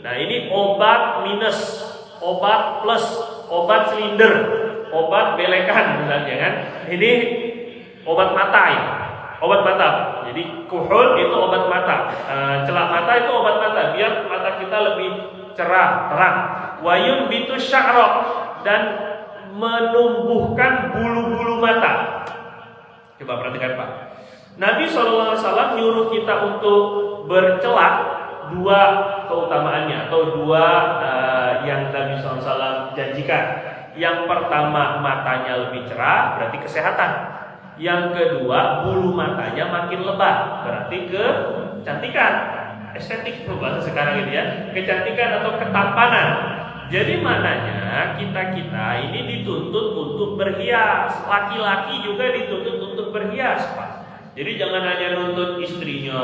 Nah, ini obat minus, obat plus, obat silinder, obat belekan misalnya kan. Ini obat mata ini, obat mata. Jadi kuhul itu obat mata, celak mata itu obat mata, biar mata kita lebih cerah, terang. Wayun bitu sya'ra, dan menumbuhkan bulu-bulu mata. Coba perhatikan Pak. Nabi SAW nyuruh kita untuk bercelak, dua keutamaannya atau dua yang Nabi SAW janjikan. Yang pertama, matanya lebih cerah, berarti kesehatan. Yang kedua, bulu matanya makin lebat, berarti kecantikan, estetik bahasa sekarang ini ya, kecantikan atau ketampanan. Jadi maknanya kita ini dituntut untuk berhias, laki-laki juga dituntut untuk berhias, Pak. Jadi jangan hanya nuntut istrinya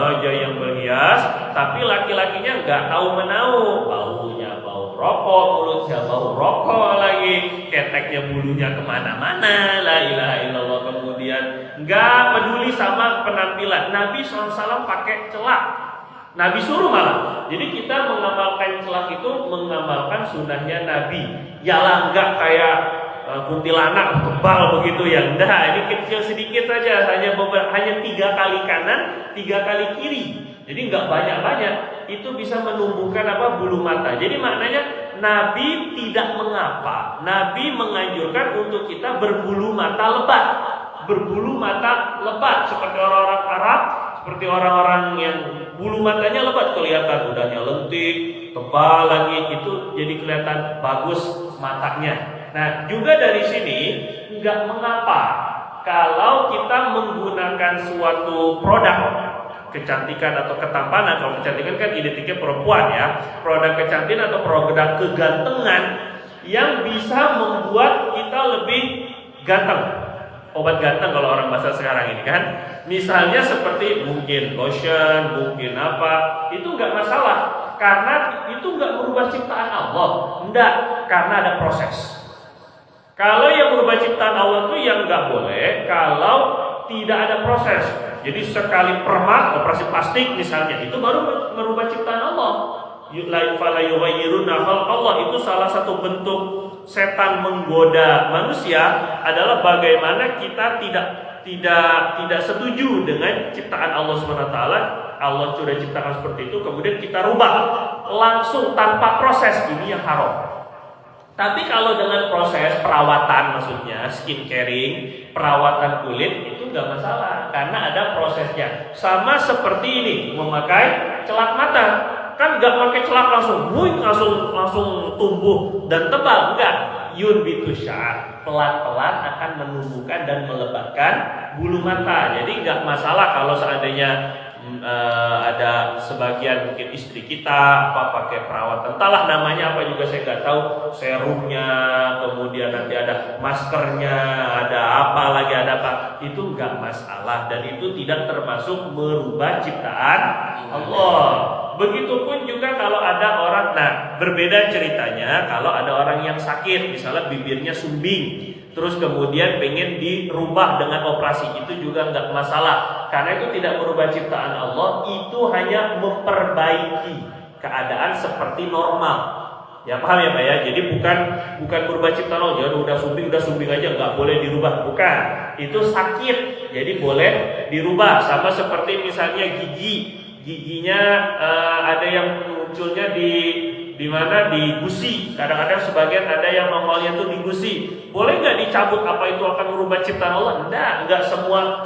aja yang berhias, tapi laki-lakinya nggak tahu menau, baunya bau rokok, mulutnya bau rokok lagi, keteknya bulunya kemana-mana, la ilaha illallah. Kemudian nggak peduli sama penampilan. Nabi SAW pakai celak, Nabi suruh malah. Jadi kita mengamalkan celak itu mengamalkan sunnahnya Nabi. Yalah nggak kayak kuntilanak tebal begitu ya. Nah, ini kecil sedikit saja, hanya 3 kali kanan, 3 kali kiri. Jadi nggak banyak-banyak. Itu bisa menumbuhkan bulu mata. Jadi maknanya Nabi tidak mengapa. Nabi menganjurkan untuk kita berbulu mata lebat. Berbulu mata lebat seperti orang-orang Arab, seperti orang-orang yang bulu matanya lebat, kelihatan udahnya lentik, tebal lagi, itu jadi kelihatan bagus matanya. Nah, juga dari sini nggak mengapa kalau kita menggunakan suatu produk kecantikan atau ketampanan. Kalau kecantikan kan identiknya perempuan ya, produk kecantikan atau produk kegantengan yang bisa membuat kita lebih ganteng. Obat ganteng kalau orang bahasa sekarang ini kan. Misalnya seperti mungkin lotion, mungkin apa, itu nggak masalah karena itu nggak merubah ciptaan Allah. Enggak, karena ada proses. Kalau yang merubah ciptaan Allah itu yang nggak boleh kalau tidak ada proses. Jadi sekali permak operasi plastik misalnya, itu baru merubah ciptaan Allah. Allah itu salah satu bentuk setan menggoda manusia adalah bagaimana kita tidak setuju dengan ciptaan Allah SWT. Allah sudah ciptakan seperti itu, kemudian kita rubah langsung tanpa proses, ini yang haram. Tapi kalau dengan proses perawatan, maksudnya skin caring, perawatan kulit, itu nggak masalah karena ada prosesnya. Sama seperti ini, memakai celak mata, kan nggak pakai celak langsung tumbuh dan tebal, enggak. Yunbitu sya'ar, pelan-pelan akan menumbuhkan dan melebatkan bulu mata. Jadi nggak masalah kalau seandainya ada sebagian mungkin istri kita pakai perawatan, entahlah namanya apa juga saya nggak tahu, serumnya, kemudian nanti ada maskernya, ada apa lagi, ada apa, itu nggak masalah dan itu tidak termasuk merubah ciptaan Allah. Begitupun juga kalau ada orang, berbeda ceritanya kalau ada orang yang sakit, misalnya bibirnya sumbing, terus kemudian pengen dirubah dengan operasi, itu juga nggak masalah karena itu tidak merubah ciptaan Allah, itu hanya memperbaiki keadaan seperti normal. Ya paham ya Pak ya? Jadi bukan merubah ciptaan Allah. Jadi udah sumbing aja nggak boleh dirubah, bukan. Itu sakit, jadi boleh dirubah. Sama seperti misalnya giginya ada yang munculnya di mana, di gusi. Kadang-kadang sebagian ada yang nongolnya tuh di gusi. Boleh nggak dicabut? Apa itu akan merubah ciptaan Allah? Enggak semua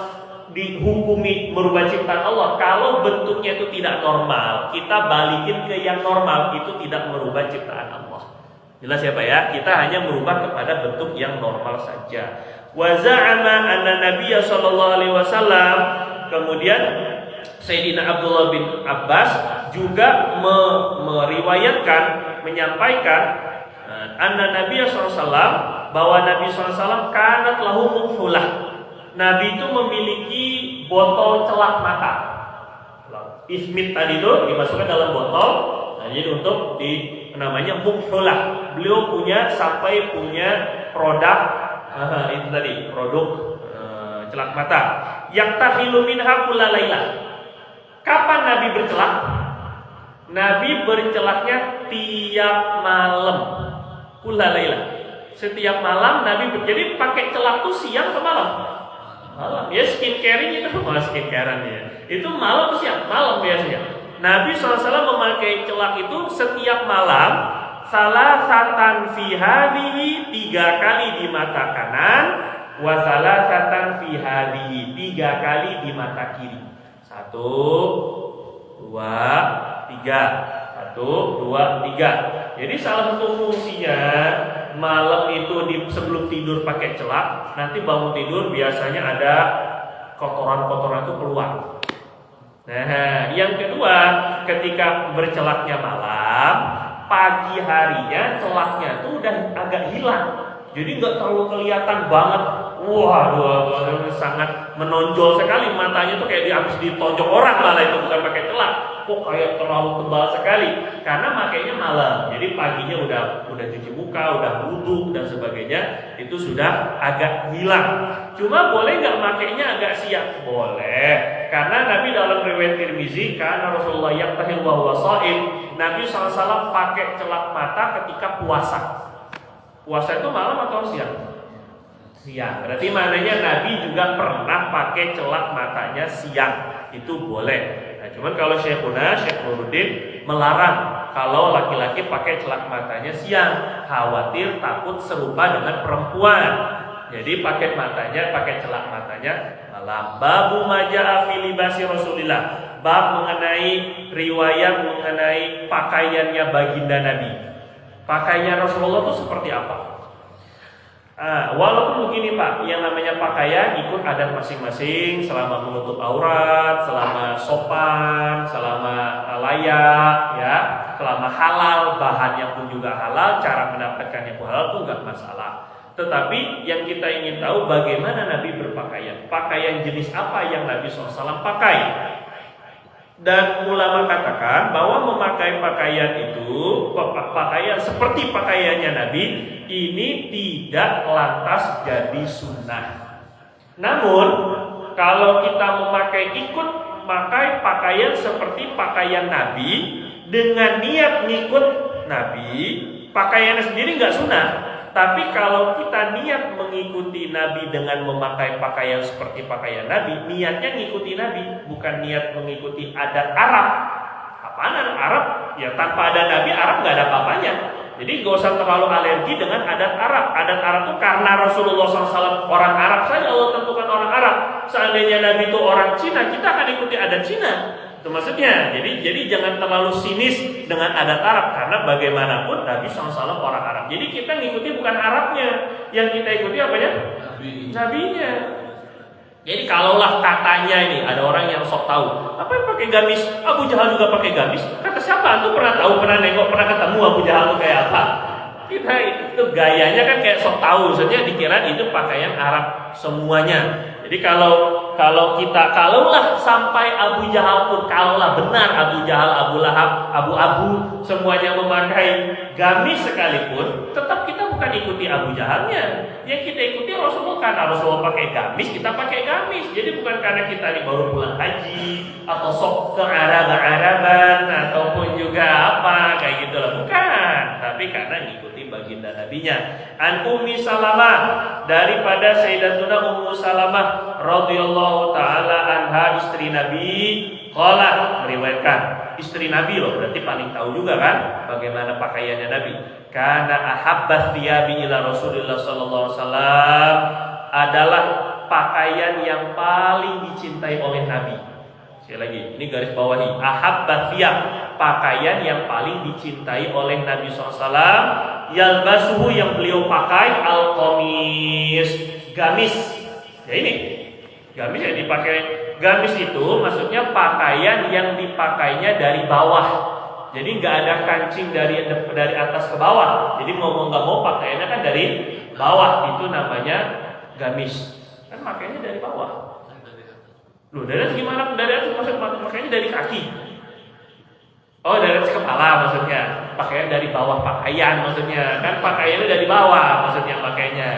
dihukumi merubah ciptaan Allah. Kalau bentuknya itu tidak normal, kita balikin ke yang normal, itu tidak merubah ciptaan Allah. Jelas ya Pak ya? Kita hanya merubah kepada bentuk yang normal saja. Wa za'ama anna Nabiyya sallallahu alaihi wasallam, kemudian Sayyidina Abdullah bin Abbas juga meriwayatkan, menyampaikan anna Nabiyya sallallahu alaihi wasallam, bahwa Nabi sallallahu alaihi wasallam kanat lahu mukhulah. Nabi itu memiliki botol celak mata. Ismit tadi itu dimasukkan dalam botol. Jadi untuk namanya mukhulah. Beliau sampai punya produk itu tadi, produk celak mata. Yang tahilu minha kullalaila. Kapan Nabi bercelak? Nabi bercelaknya tiap malam. Kullalaila. Setiap malam Nabi jadi pakai celak tuh siang ke malam. Malam ya, skin caring itu skin caring ya. Itu malam siang, malam biasanya. Nabi SAW memakai celak itu setiap malam, salah satan fi hadhihi, 3 kali di mata kanan, wa salah satan fi hadhihi, 3 kali di mata kiri. 1 2 3. 1 2 3. Jadi salah satu fungsinya malam itu sebelum tidur pakai celak, nanti bangun tidur biasanya ada kotoran-kotoran itu keluar. Nah, yang kedua, ketika bercelaknya malam, pagi harinya celaknya tuh udah agak hilang. Jadi nggak terlalu kelihatan banget. Waduh, sangat menonjol sekali, matanya tuh kayak habis ditonjok orang, malah itu bukan pakai celak. Kok kayak terlalu tebal sekali? Karena makainya malam. Jadi paginya udah cuci muka, udah wudhu dan sebagainya, itu sudah agak hilang. Cuma boleh nggak makainya agak siang? Boleh. Karena Nabi dalam riwayat Tirmizi, karena Rasulullah yang tahil wa huwa shaim, Nabi SAW pakai celak mata ketika puasa. Puasa itu malam atau siang? Siang. Berarti maknanya Nabi juga pernah pakai celak matanya siang. Itu boleh. Nah, cuman kalau Syekh Nuruddin melarang kalau laki-laki pakai celak matanya siang, khawatir takut serupa dengan perempuan. Jadi pakai celak matanya malam. Babu maja'a fi libasi Rasulillah. Bab mengenai riwayat mengenai pakaiannya baginda Nabi. Pakaian Rasulullah itu seperti apa? Walaupun begini Pak, yang namanya pakaian ikut adat masing-masing, selama menutup aurat, selama sopan, selama layak, ya, selama halal, bahannya pun juga halal, cara mendapatkannya pun halal, itu nggak masalah. Tetapi yang kita ingin tahu bagaimana Nabi berpakaian, pakaian jenis apa yang Nabi SAW pakai. Dan ulama katakan bahwa memakai pakaian itu, pakaian seperti pakaiannya Nabi, ini tidak lantas jadi sunnah. Namun kalau kita ikut memakai pakaian seperti pakaian Nabi dengan niat ngikut Nabi, pakaiannya sendiri nggak sunnah. Tapi kalau kita niat mengikuti Nabi dengan memakai pakaian seperti pakaian Nabi, niatnya ngikuti Nabi, bukan niat mengikuti adat Arab. Apaan adat Arab? Ya tanpa ada Nabi, Arab nggak ada apa-apanya. Jadi gak usah terlalu alergi dengan adat Arab. Adat Arab itu karena Rasulullah SAW orang Arab saja Allah tentukan orang Arab. Seandainya Nabi itu orang Cina, kita akan ikuti adat Cina. Itu maksudnya. Jadi jangan terlalu sinis dengan adat Arab, karena bagaimanapun Nabi SAW orang Arab. Jadi kita ngikuti bukan Arabnya, yang kita ikuti apanya? Nabinya. Jadi kalaulah katanya ini ada orang yang sok tahu, apa yang pakai gamis? Abu Jahal juga pakai gamis. Kata siapa? Antum pernah tahu, pernah nengok, pernah ketemu Abu Jahal itu kayak apa? Kita itu gayanya kan kayak sok tahu, maksudnya dikira itu pakaian Arab semuanya. Jadi kalaulah sampai Abu Jahal pun, kalaulah benar Abu Jahal, Abu Lahab, Abu semuanya memakai gamis sekalipun, tetap kita bukan ikuti Abu Jahalnya. Yang kita ikuti Rasulullah, karena Rasulullah pakai gamis, kita pakai gamis. Jadi bukan karena kita ini baru pulang haji atau sok ke Araban ataupun juga apa kayak gitu lah, bukan. Tapi karena ngikuti baginda nabinya. An Ummi Salamah, daripada Sayyidatuna Ummu Salamah radhiyallahu taala anha, istri Nabi, qala, meriwayatkan, istri Nabi loh, berarti paling tahu juga kan bagaimana pakaiannya Nabi. Karena ahabbat thiyabi ila Rasulullah sallallahu alaihi wasallam, adalah pakaian yang paling dicintai oleh Nabi. Sekali lagi, ini garis bawahi, ahabbat thiyab, pakaian yang paling dicintai oleh Nabi SAW. Yalbasuhu, yang beliau pakai, al-qamis, gamis. Ya ini gamis yang dipakai. Gamis itu maksudnya pakaian yang dipakainya dari bawah. Jadi nggak ada kancing dari atas ke bawah. Jadi mau nggak mau pakaiannya kan dari bawah. Itu namanya gamis. Kan makainya dari bawah. Loh, dari atas gimana? Dari atas makainya dari kaki. Oh, dari atas kepala maksudnya. Pakaian dari bawah pakaian maksudnya. Kan pakaiannya dari bawah maksudnya pakainya.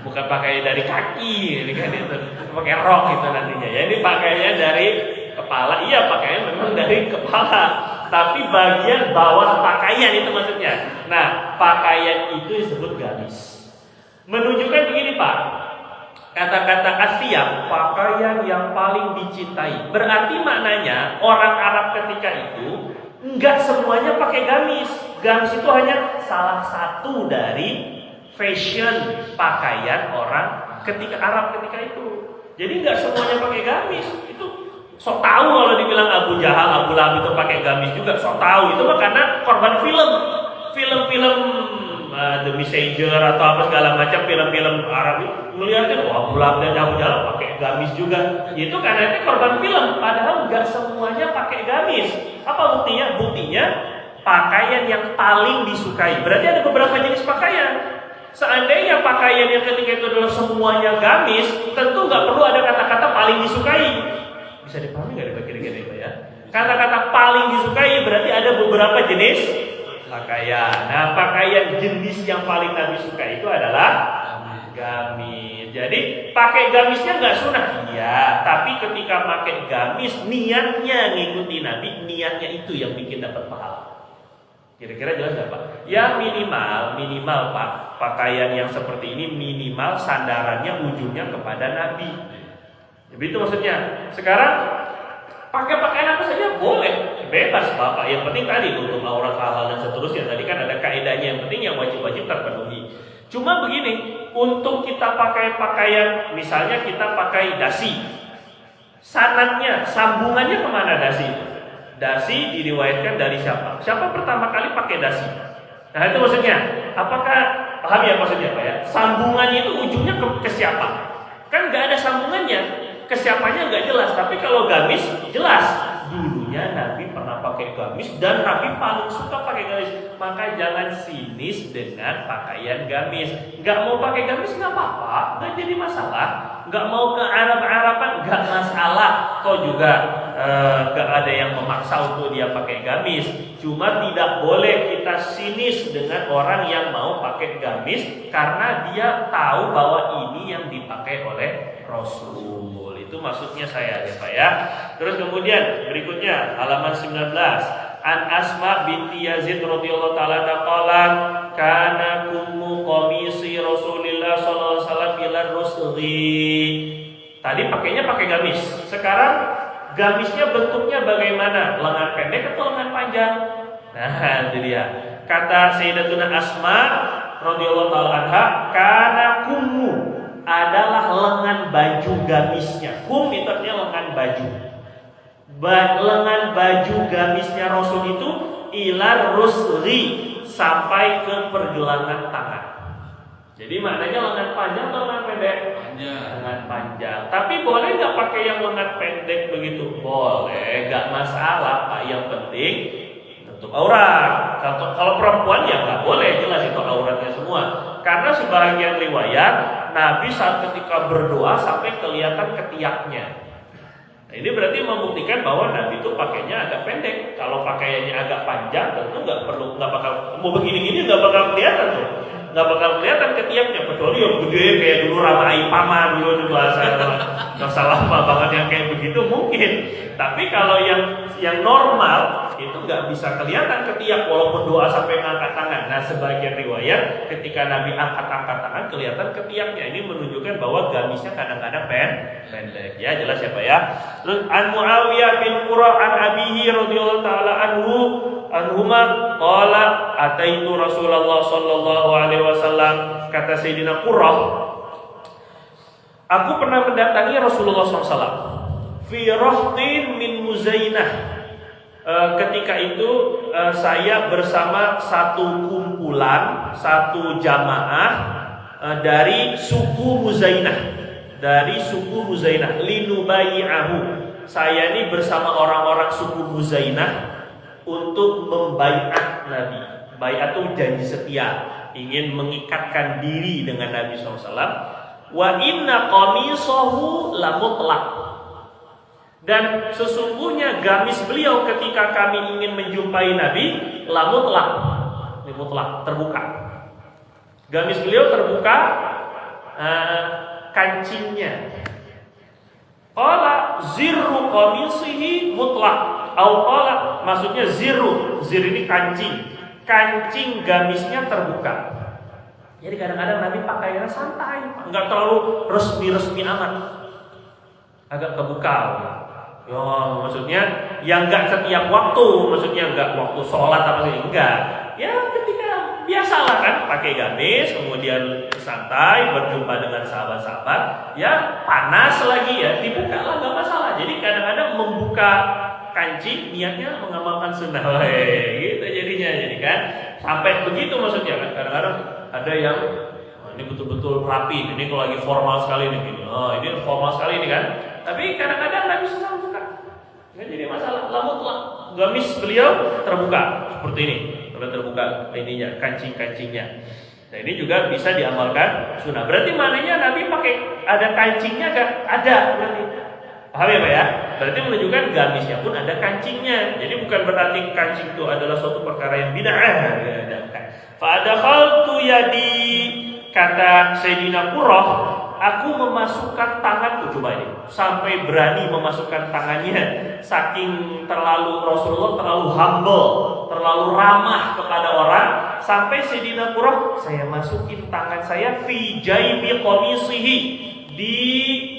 Bukan pakaian dari kaki. Ini kan itu pakai rok itu nantinya. Ya, ini pakaiannya dari kepala. Iya, pakaian memang dari kepala. Tapi bagian bawah pakaian itu maksudnya. Nah, pakaian itu disebut gamis. Menunjukkan begini, Pak. Kata-kata asyam, pakaian yang paling dicintai. Berarti maknanya orang Arab ketika itu enggak semuanya pakai gamis. Gamis itu hanya salah satu dari fashion pakaian orang ketika Arab ketika itu. Jadi enggak semuanya pakai gamis. Itu sok tahu kalau dibilang Abu Jahal, Abu Lahab itu pakai gamis juga, sok tahu. Itu mah karena korban film-film The Messenger atau apa segala macam film-film Arab itu ngeliatin, wah Abu Lahab dan Abu Jahal pakai gamis juga. Itu karena itu korban film. Padahal nggak semuanya pakai gamis. Apa buktinya? Buktinya pakaian yang paling disukai. Berarti ada beberapa jenis pakaian. Seandainya pakaian yang ketika itu adalah semuanya gamis, tentu nggak perlu ada kata-kata paling disukai. Bisa dipahami nggak kira-kira Pak ya? Kata-kata paling disukai berarti ada beberapa jenis pakaian. Nah, pakaian jenis yang paling Nabi suka itu adalah gamis. Jadi pakai gamisnya nggak sunah, iya. Tapi ketika pakai gamis, niatnya ngikuti Nabi, niatnya itu yang bikin dapat pahala. Kira-kira jelas nggak Pak? Ya minimal Pak, pakaian yang seperti ini minimal sandarannya ujungnya kepada Nabi. Jadi itu maksudnya. Sekarang pakai pakaian apa saja boleh, bebas Bapak. Yang penting tadi untuk aurat halal dan seterusnya. Tadi kan ada kaidahnya, yang penting yang wajib-wajib terpenuhi. Cuma begini, untuk kita pakai pakaian, misalnya kita pakai dasi, sanatnya, sambungannya kemana dasi? Dasi diriwayatkan dari siapa? Siapa pertama kali pakai dasi? Nah itu maksudnya. Apakah paham ya maksudnya Pak ya? Sambungannya itu ujungnya ke siapa? Kan nggak ada sambungannya. Kesiapannya nggak jelas, tapi kalau gamis jelas. Dulunya Nabi pernah pakai gamis dan Nabi paling suka pakai gamis. Maka jangan sinis dengan pakaian gamis. Nggak mau pakai gamis nggak apa-apa, nggak jadi masalah. Nggak mau ke Arab-Araban nggak masalah. Kok juga nggak ada yang memaksa untuk dia pakai gamis. Cuma tidak boleh kita sinis dengan orang yang mau pakai gamis karena dia tahu bahwa ini yang dipakai oleh Rasul. Itu maksudnya saya ya Pak ya. Terus kemudian berikutnya halaman 19. An Asma binti Yazid radhiyallahu taala qalat kana kummu qamisi Rasulillah sallallahu alaihi wasallam ila rusghi. Tadi pakainya pakai gamis. Sekarang gamisnya bentuknya bagaimana? Lengan pendek atau lengan panjang? Nah, itu dia. Kata Sayyidatuna Asma radhiyallahu taala anha, kana kummu adalah lengan baju gamisnya. Kum itu artinya lengan baju. Lengan baju gamisnya Rasul itu ilar rusri, sampai ke pergelangan tangan. Jadi maknanya lengan panjang atau lengan pendek? Panjang. Lengan panjang. Tapi boleh nggak pakai yang lengan pendek begitu? Boleh, nggak masalah Pak. Yang penting tutup aurat. Kalau perempuan ya nggak boleh, jelas itu auratnya semua. Karena sebagian riwayat Nabi saat ketika berdoa sampai kelihatan ketiaknya. Nah, ini berarti membuktikan bahwa Nabi itu pakainya agak pendek. Kalau pakaiannya agak panjang, tentu nggak bakal mau begini-gini nggak bakal kelihatan tuh, nggak bakal kelihatan ketiaknya. Kecuali yang gede kayak dulu Rama Aipama dulu bahasa lama banget yang kayak begitu mungkin. Tapi kalau yang normal itu nggak bisa kelihatan ketiak walaupun doa sampai ngangkat tangan. Nah, sebagian riwayat ketika Nabi angkat tangan kelihatan ketiaknya. Ini menunjukkan bahwa gamisnya kadang-kadang pendek. Ya jelas ya Pak ya. Terus an Muawiyah bin Qurra an abihi radhiyallahu taala anhuma qala ataitu Rasulullah sallallahu alaihi wasallam. Kata Sayyidina Qurra, aku pernah mendatangi Rasulullah SAW fi rahtin min Muzainah. Ketika itu saya bersama satu kumpulan, satu jamaah dari suku Muzainah, linubayi'ahu. Saya ini bersama orang-orang suku Muzainah untuk membaiat Nabi. Baiat itu janji setia, ingin mengikatkan diri dengan Nabi SAW. Wa inna qamisahu lamutlaq. Dan sesungguhnya gamis beliau ketika kami ingin menjumpai Nabi lamutlaq, terbuka. Gamis beliau terbuka, kancingnya. Qala zirru qamisihi mutlaq. Qala maksudnya zir ini kancing gamisnya terbuka. Jadi kadang-kadang Nabi pakainya santai, enggak terlalu resmi amat, agak kebuka. Ya, maksudnya yang enggak setiap waktu, maksudnya enggak waktu sholat apa sih, enggak. Ya ketika biasalah kan pakai gamis, kemudian santai berjumpa dengan sahabat-sahabat, ya panas lagi ya dibuka lah, enggak masalah. Jadi kadang-kadang membuka kancing niatnya mengamalkan sunnah, gitu jadinya, jadi kan sampai begitu maksudnya kan. Kadang-kadang ada yang ini betul-betul rapi, ini kalau lagi formal sekali nih, ini formal sekali ini kan. Tapi kadang-kadang Nabi SAW buka, nggak jadi masalah. Lamutlah gamis beliau terbuka seperti ini, terbuka ininya, kancingnya. Nah ini juga bisa diamalkan sunnah. Berarti maknanya Nabi pakai ada kancingnya nggak? Ada berarti. Paham ya Pak ya? Berarti menunjukkan gamisnya pun ada kancingnya. Jadi bukan berarti kancing itu adalah suatu perkara yang bid'ah. Fa'adakhaltu yadi, kata Sayyidina Qurrah, aku memasukkan tanganku, coba ini, sampai berani memasukkan tangannya. Saking Rasulullah terlalu humble, terlalu ramah kepada orang, sampai Sayyidina Qurrah, saya masukin tangan saya fi jaibi qamisihi, di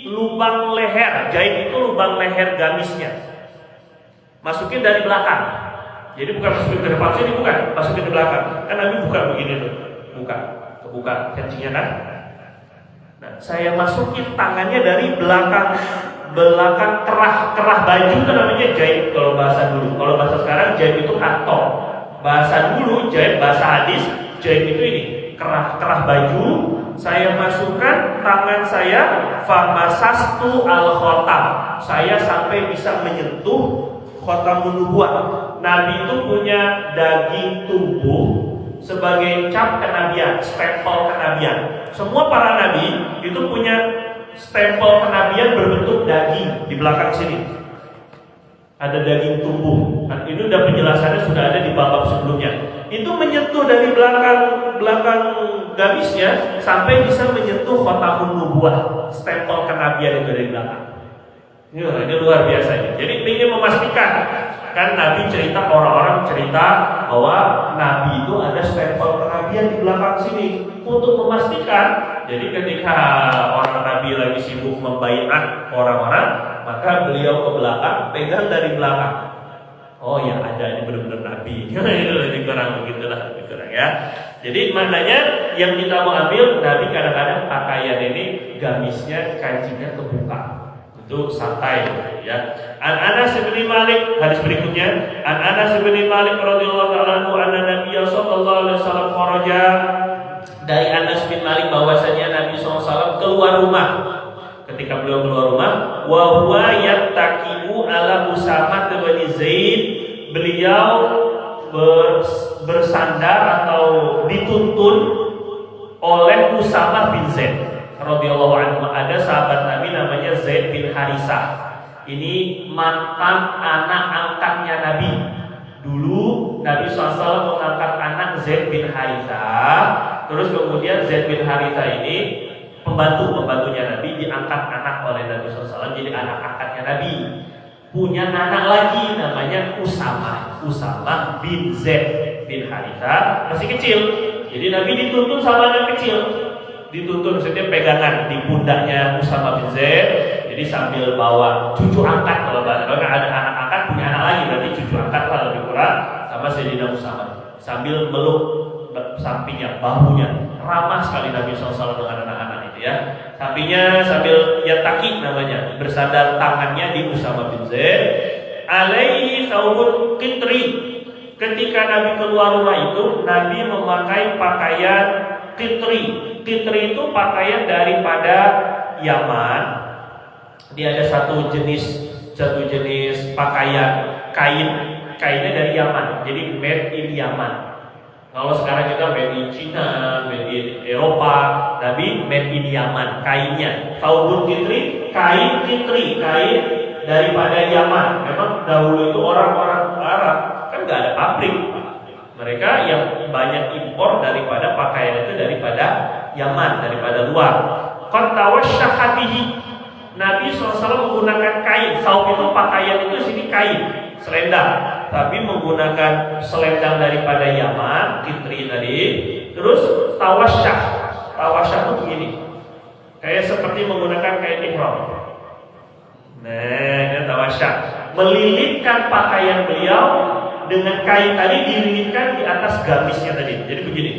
lubang leher. Jaib itu lubang leher gamisnya. Masukin dari belakang. Jadi bukan masukin ke depan sini, bukan, masukin ke belakang. Kan Nabi buka begini tuh, kebuka kancingnya kan. Nah, saya masukin tangannya dari belakang kerah baju itu namanya jaib kalau bahasa dulu. Kalau bahasa sekarang jaib itu kantong. Bahasa dulu jaib, bahasa hadis jaib itu ini kerah baju. Saya masukkan tangan saya, famasastu al-khotam. Saya sampai bisa menyentuh khotamun nubuwah. Nabi itu punya daging tubuh sebagai cap kenabian, stempel kenabian. Semua para nabi itu punya stempel kenabian berbentuk daging di belakang sini. Ada daging tubuh. Nah, ini udah penjelasannya sudah ada di bab sebelumnya. Itu menyentuh dari belakang gamisnya sampai bisa menyentuh khotamun nubuwah, stempel kenabian itu dari belakang. Ini luar biasa. Jadi ingin memastikan kan Nabi cerita, orang-orang cerita bahwa Nabi itu ada stempel kenabian di belakang sini untuk memastikan. Jadi ketika orang Nabi lagi sibuk membaiat orang-orang, maka beliau ke belakang, pegang dari belakang. Oh ya, ada, ini benar-benar Nabi. Lebih kurang begitulah, lebih kurang ya. Jadi maknanya yang kita mau ambil, Nabi kadang-kadang pakaian ini gamisnya, kancingnya kebuka. Itu santai ya. An Anas bin Malik, hadis berikutnya, An Anas bin Malik radhiyallahu ta'ala anhu anna Nabiy sallallahu alaihi wasallam kharaja, dari Anas bin Malik bahwasanya Nabi SAW keluar rumah. Ketika beliau keluar rumah, wa huwa yattaqiu ala Usamah bin Zaid, beliau bersandar atau dituntun oleh Usamah bin Zaid radhiyallahu anhu. Ada sahabat Nabi namanya Zaid bin Harisah. Ini mantan anak angkatnya Nabi. Dulu Nabi SAW mengangkat anak Zaid bin Harisah. Terus kemudian Zaid bin Haritha ini pembantunya Nabi, diangkat anak oleh Nabi SAW jadi anak angkatnya Nabi. Punya anak lagi namanya Usamah bin Zaid bin Haritha, masih kecil. Jadi Nabi dituntun sama anak kecil. Dituntun maksudnya pegangan di pundaknya Usamah bin Zaid. Jadi sambil bawa cucu angkat, kalau ada anak angkat punya anak lagi, berarti cucu angkat lah lebih kurang, sama Sayyidina Usamah. Sambil meluk sampingnya, bahunya, ramah sekali Nabi SAW dengan anak-anak itu ya. Sampingnya sambil yataki namanya, bersandar tangannya di Usamah bin Zaid. Alaihi thawbun qitri. Ketika Nabi keluar rumah itu, Nabi memakai pakaian qitri. Qitri itu pakaian daripada Yaman. Dia ada satu jenis pakaian kainnya dari Yaman. Jadi made in Yaman. Kalau sekarang kita made in China, made in Eropa, Nabi made in Yaman, kainnya. Thawbun qitri, kain daripada Yaman. Memang dahulu itu orang-orang Arab kan nggak ada pabrik. Mereka yang banyak impor daripada pakaian itu daripada Yaman, daripada luar. Qad tawasyahatihi. Nabi SAW menggunakan kain. Saub itu pakaian itu sini kain, selendang. Tapi menggunakan selendang daripada Yaman, qitri tadi. Terus tawasyah itu begini, kayak seperti menggunakan kain ihram. Nah, ini tawasyah. Melilitkan pakaian beliau dengan kain tadi, dililitkan di atas gamisnya tadi. Jadi begini.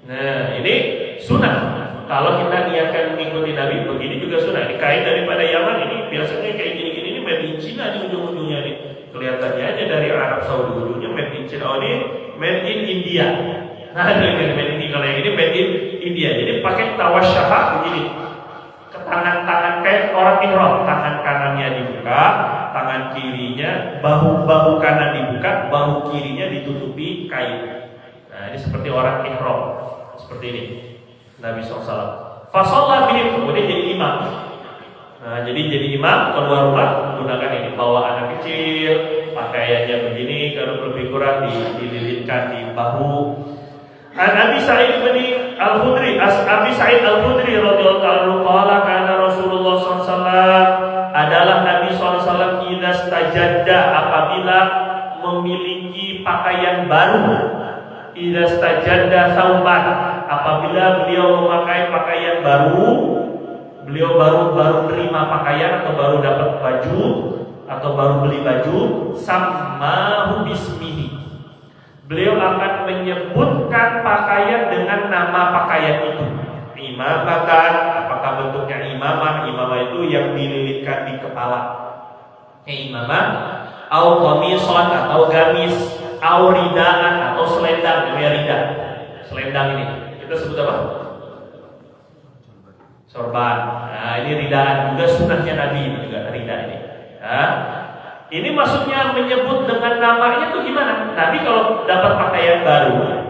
Nah, ini sunnah. Kalau kita niatkan mengikuti Nabi, begini juga sunnah. Ini kain daripada Yaman, ini biasanya kayak gini-gini, ini made in China di ujung-ujungnya nih. Kelihatannya aja dari Arab Saudi, ujungnya made in China. Oh, ini made in India. Nah, ini made in, kalau yang ini made in India. Jadi pakai tawasyah begini. Ke tangan-tangan kayak orang ihram, tangan kanannya dibuka, tangan kirinya, bahu kanan dibuka, bahu kirinya ditutupi kain. Nah, ini seperti orang ihram, seperti ini. Nabi SAW. Fasolah bihim, kemudian jadi imam. Nah, jadi imam keluar rumah menggunakan ini, bawa anak kecil, pakaiannya begini, kalau lebih kurang dililitkan di bahu. Abi Sa'id bin Al-Khudri, Abi Sa'id Al-Khudri radhiyallahu anhu qala kana Rasulullah SAW, adalah Nabi SAW idza stajadda, apabila memiliki pakaian baru. Idza stajadda thawban, apabila beliau memakai pakaian baru, beliau baru terima pakaian atau baru dapat baju atau baru beli baju, sammahu bismihi, beliau akan menyebutkan pakaian dengan nama pakaian itu. Imamatan, apakah bentuknya imamah? Imamah itu yang dililitkan di kepala, imamah. Au qamisan atau gamis, au ridaan atau selendang, namanya rida. Selendang ini kita sebut apa? Sorban. Nah, ini ridaan juga sunnahnya Nabi, ini juga rida ini. Nah, ini maksudnya menyebut dengan namanya itu gimana? Nabi kalau dapat pakaian baru,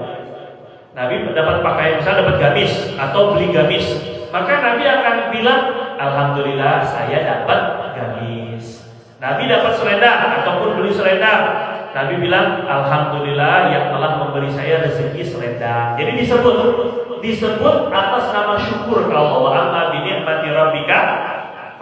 Nabi dapat pakaian, misalnya dapat gamis atau beli gamis, maka Nabi akan bilang, alhamdulillah saya dapat gamis. Nabi dapat selendang ataupun beli selendang, Nabi bilang, alhamdulillah yang telah memberi saya rezeki selendang. Jadi disebut atas nama syukur kalau Allah. Amma bi ni'mati rabbika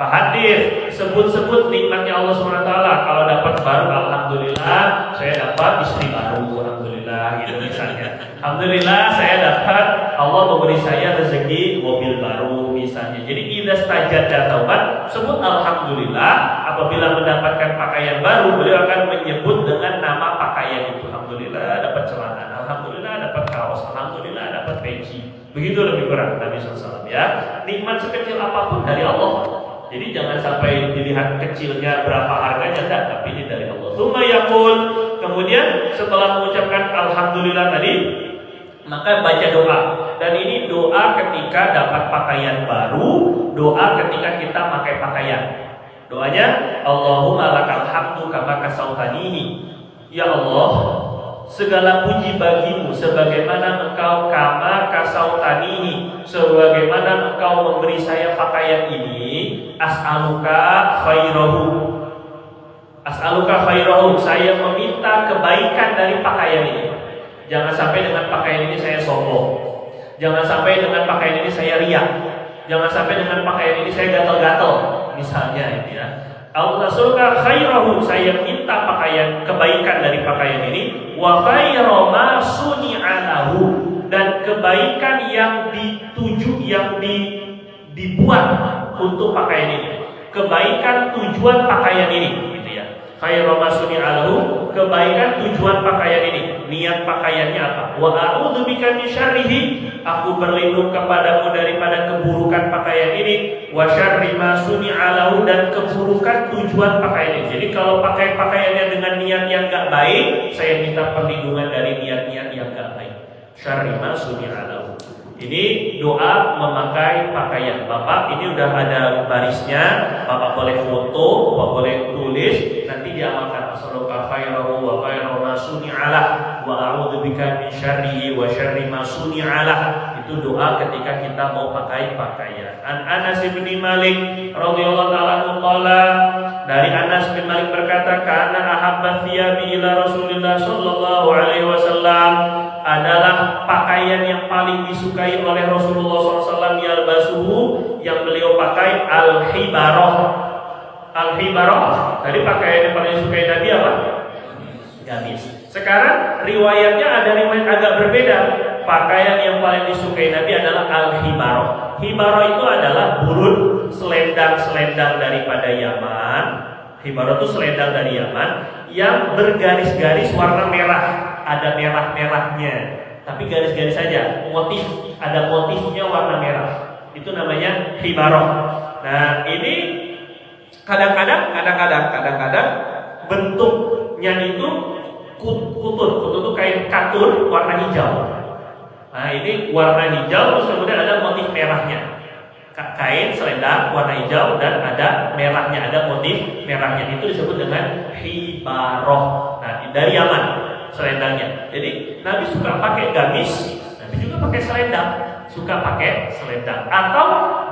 fahadits, sebut nikmatnya Allah SWT. Kalau dapat baru, alhamdulillah saya dapat istri baru, alhamdulillah gitu misalnya. Alhamdulillah saya dapat, Allah memberi saya rezeki mobil baru misalnya. Jadi idza stajada taubat, sebut alhamdulillah. Apabila mendapatkan pakaian baru, beliau akan menyebut dengan nama pakaian itu. Alhamdulillah dapat celana, alhamdulillah dapat kaos, alhamdulillah dapat peci. Begitu lebih kurang Nabi SAW ya. Nikmat sekecil apapun dari Allah. Jadi jangan sampai dilihat kecilnya berapa harganya, enggak, tapi ini dari Allah. Tsumma yaqul, kemudian setelah mengucapkan alhamdulillah tadi, maka baca doa. Dan ini doa ketika dapat pakaian baru, doa ketika kita pakai pakaian. Doanya, Allahumma lakal hamdu kama kasautanihi. Ya Allah, segala puji bagimu sebagaimana engkau kama kasautanihi, sebagaimana engkau memberi saya pakaian ini. As'aluka khairahu, as'aluka khairahu, saya meminta kebaikan dari pakaian ini. Jangan sampai dengan pakaian ini saya sombong, jangan sampai dengan pakaian ini saya riak, jangan sampai dengan pakaian ini saya gatal-gatal misalnya itu ya. As'aluka khairahu, saya minta pakaian kebaikan dari pakaian ini. Wa khairu ma suni'a lahu, dan kebaikan yang dituju, yang dibuat untuk pakaian ini, kebaikan tujuan pakaian ini gitu ya. Khairu ma suni'a lahu, kebaikan tujuan pakaian ini. Niat pakaiannya apa? Wa a'udzubika min syarrihi, aku berlindung kepadamu daripada keburukan pakaian ini. Wa syarri ma suni'a lahu, dan keburukan tujuan pakaian ini. Jadi kalau pakai pakaiannya dengan niat yang enggak baik, saya minta perlindungan dari niat-niat yang enggak baik. Syarri ma suni'a lahu. Ini doa memakai pakaian. Bapak ini udah ada barisnya, Bapak boleh foto, Bapak boleh tulis, nanti diamalkan. As'aluka khairahu wa khairu ma suni'alah wa a'udzubika min syarrihi wa syarri ma suni'alah. Itu doa ketika kita mau pakai pakaian. An Anas bin Malik radhiyallahu ta'ala anhu qala, dari Anas bin Malik berkata, kana ahabba thiyabi ila Rasulillah sallallahu alaihi wasallam, adalah pakaian yang paling disukai oleh Rasulullah SAW yalbasuhu, yang beliau pakai al-hibarah. Al-hibarah tadi pakaian yang paling disukai Nabi apa? Gamis. Sekarang riwayatnya ada riwayat agak berbeda. Pakaian yang paling disukai Nabi adalah al-hibarah. Hibarah itu adalah burun, selendang-selendang daripada Yaman. Hibarah itu selendang dari Yaman yang bergaris-garis warna merah. Ada merah-merahnya, tapi garis-garis saja, motif, ada motifnya warna merah. Itu namanya hibarah. Nah, ini kadang-kadang bentuknya itu kutun itu kain katun warna hijau. Nah, ini warna hijau, terus kemudian ada motif merahnya. Kain selendang warna hijau dan ada merahnya, ada motif merahnya. Itu disebut dengan hibarah. Nah, dari Yaman selendangnya. Jadi Nabi suka pakai gamis, Nabi juga pakai selendang, suka pakai selendang. Atau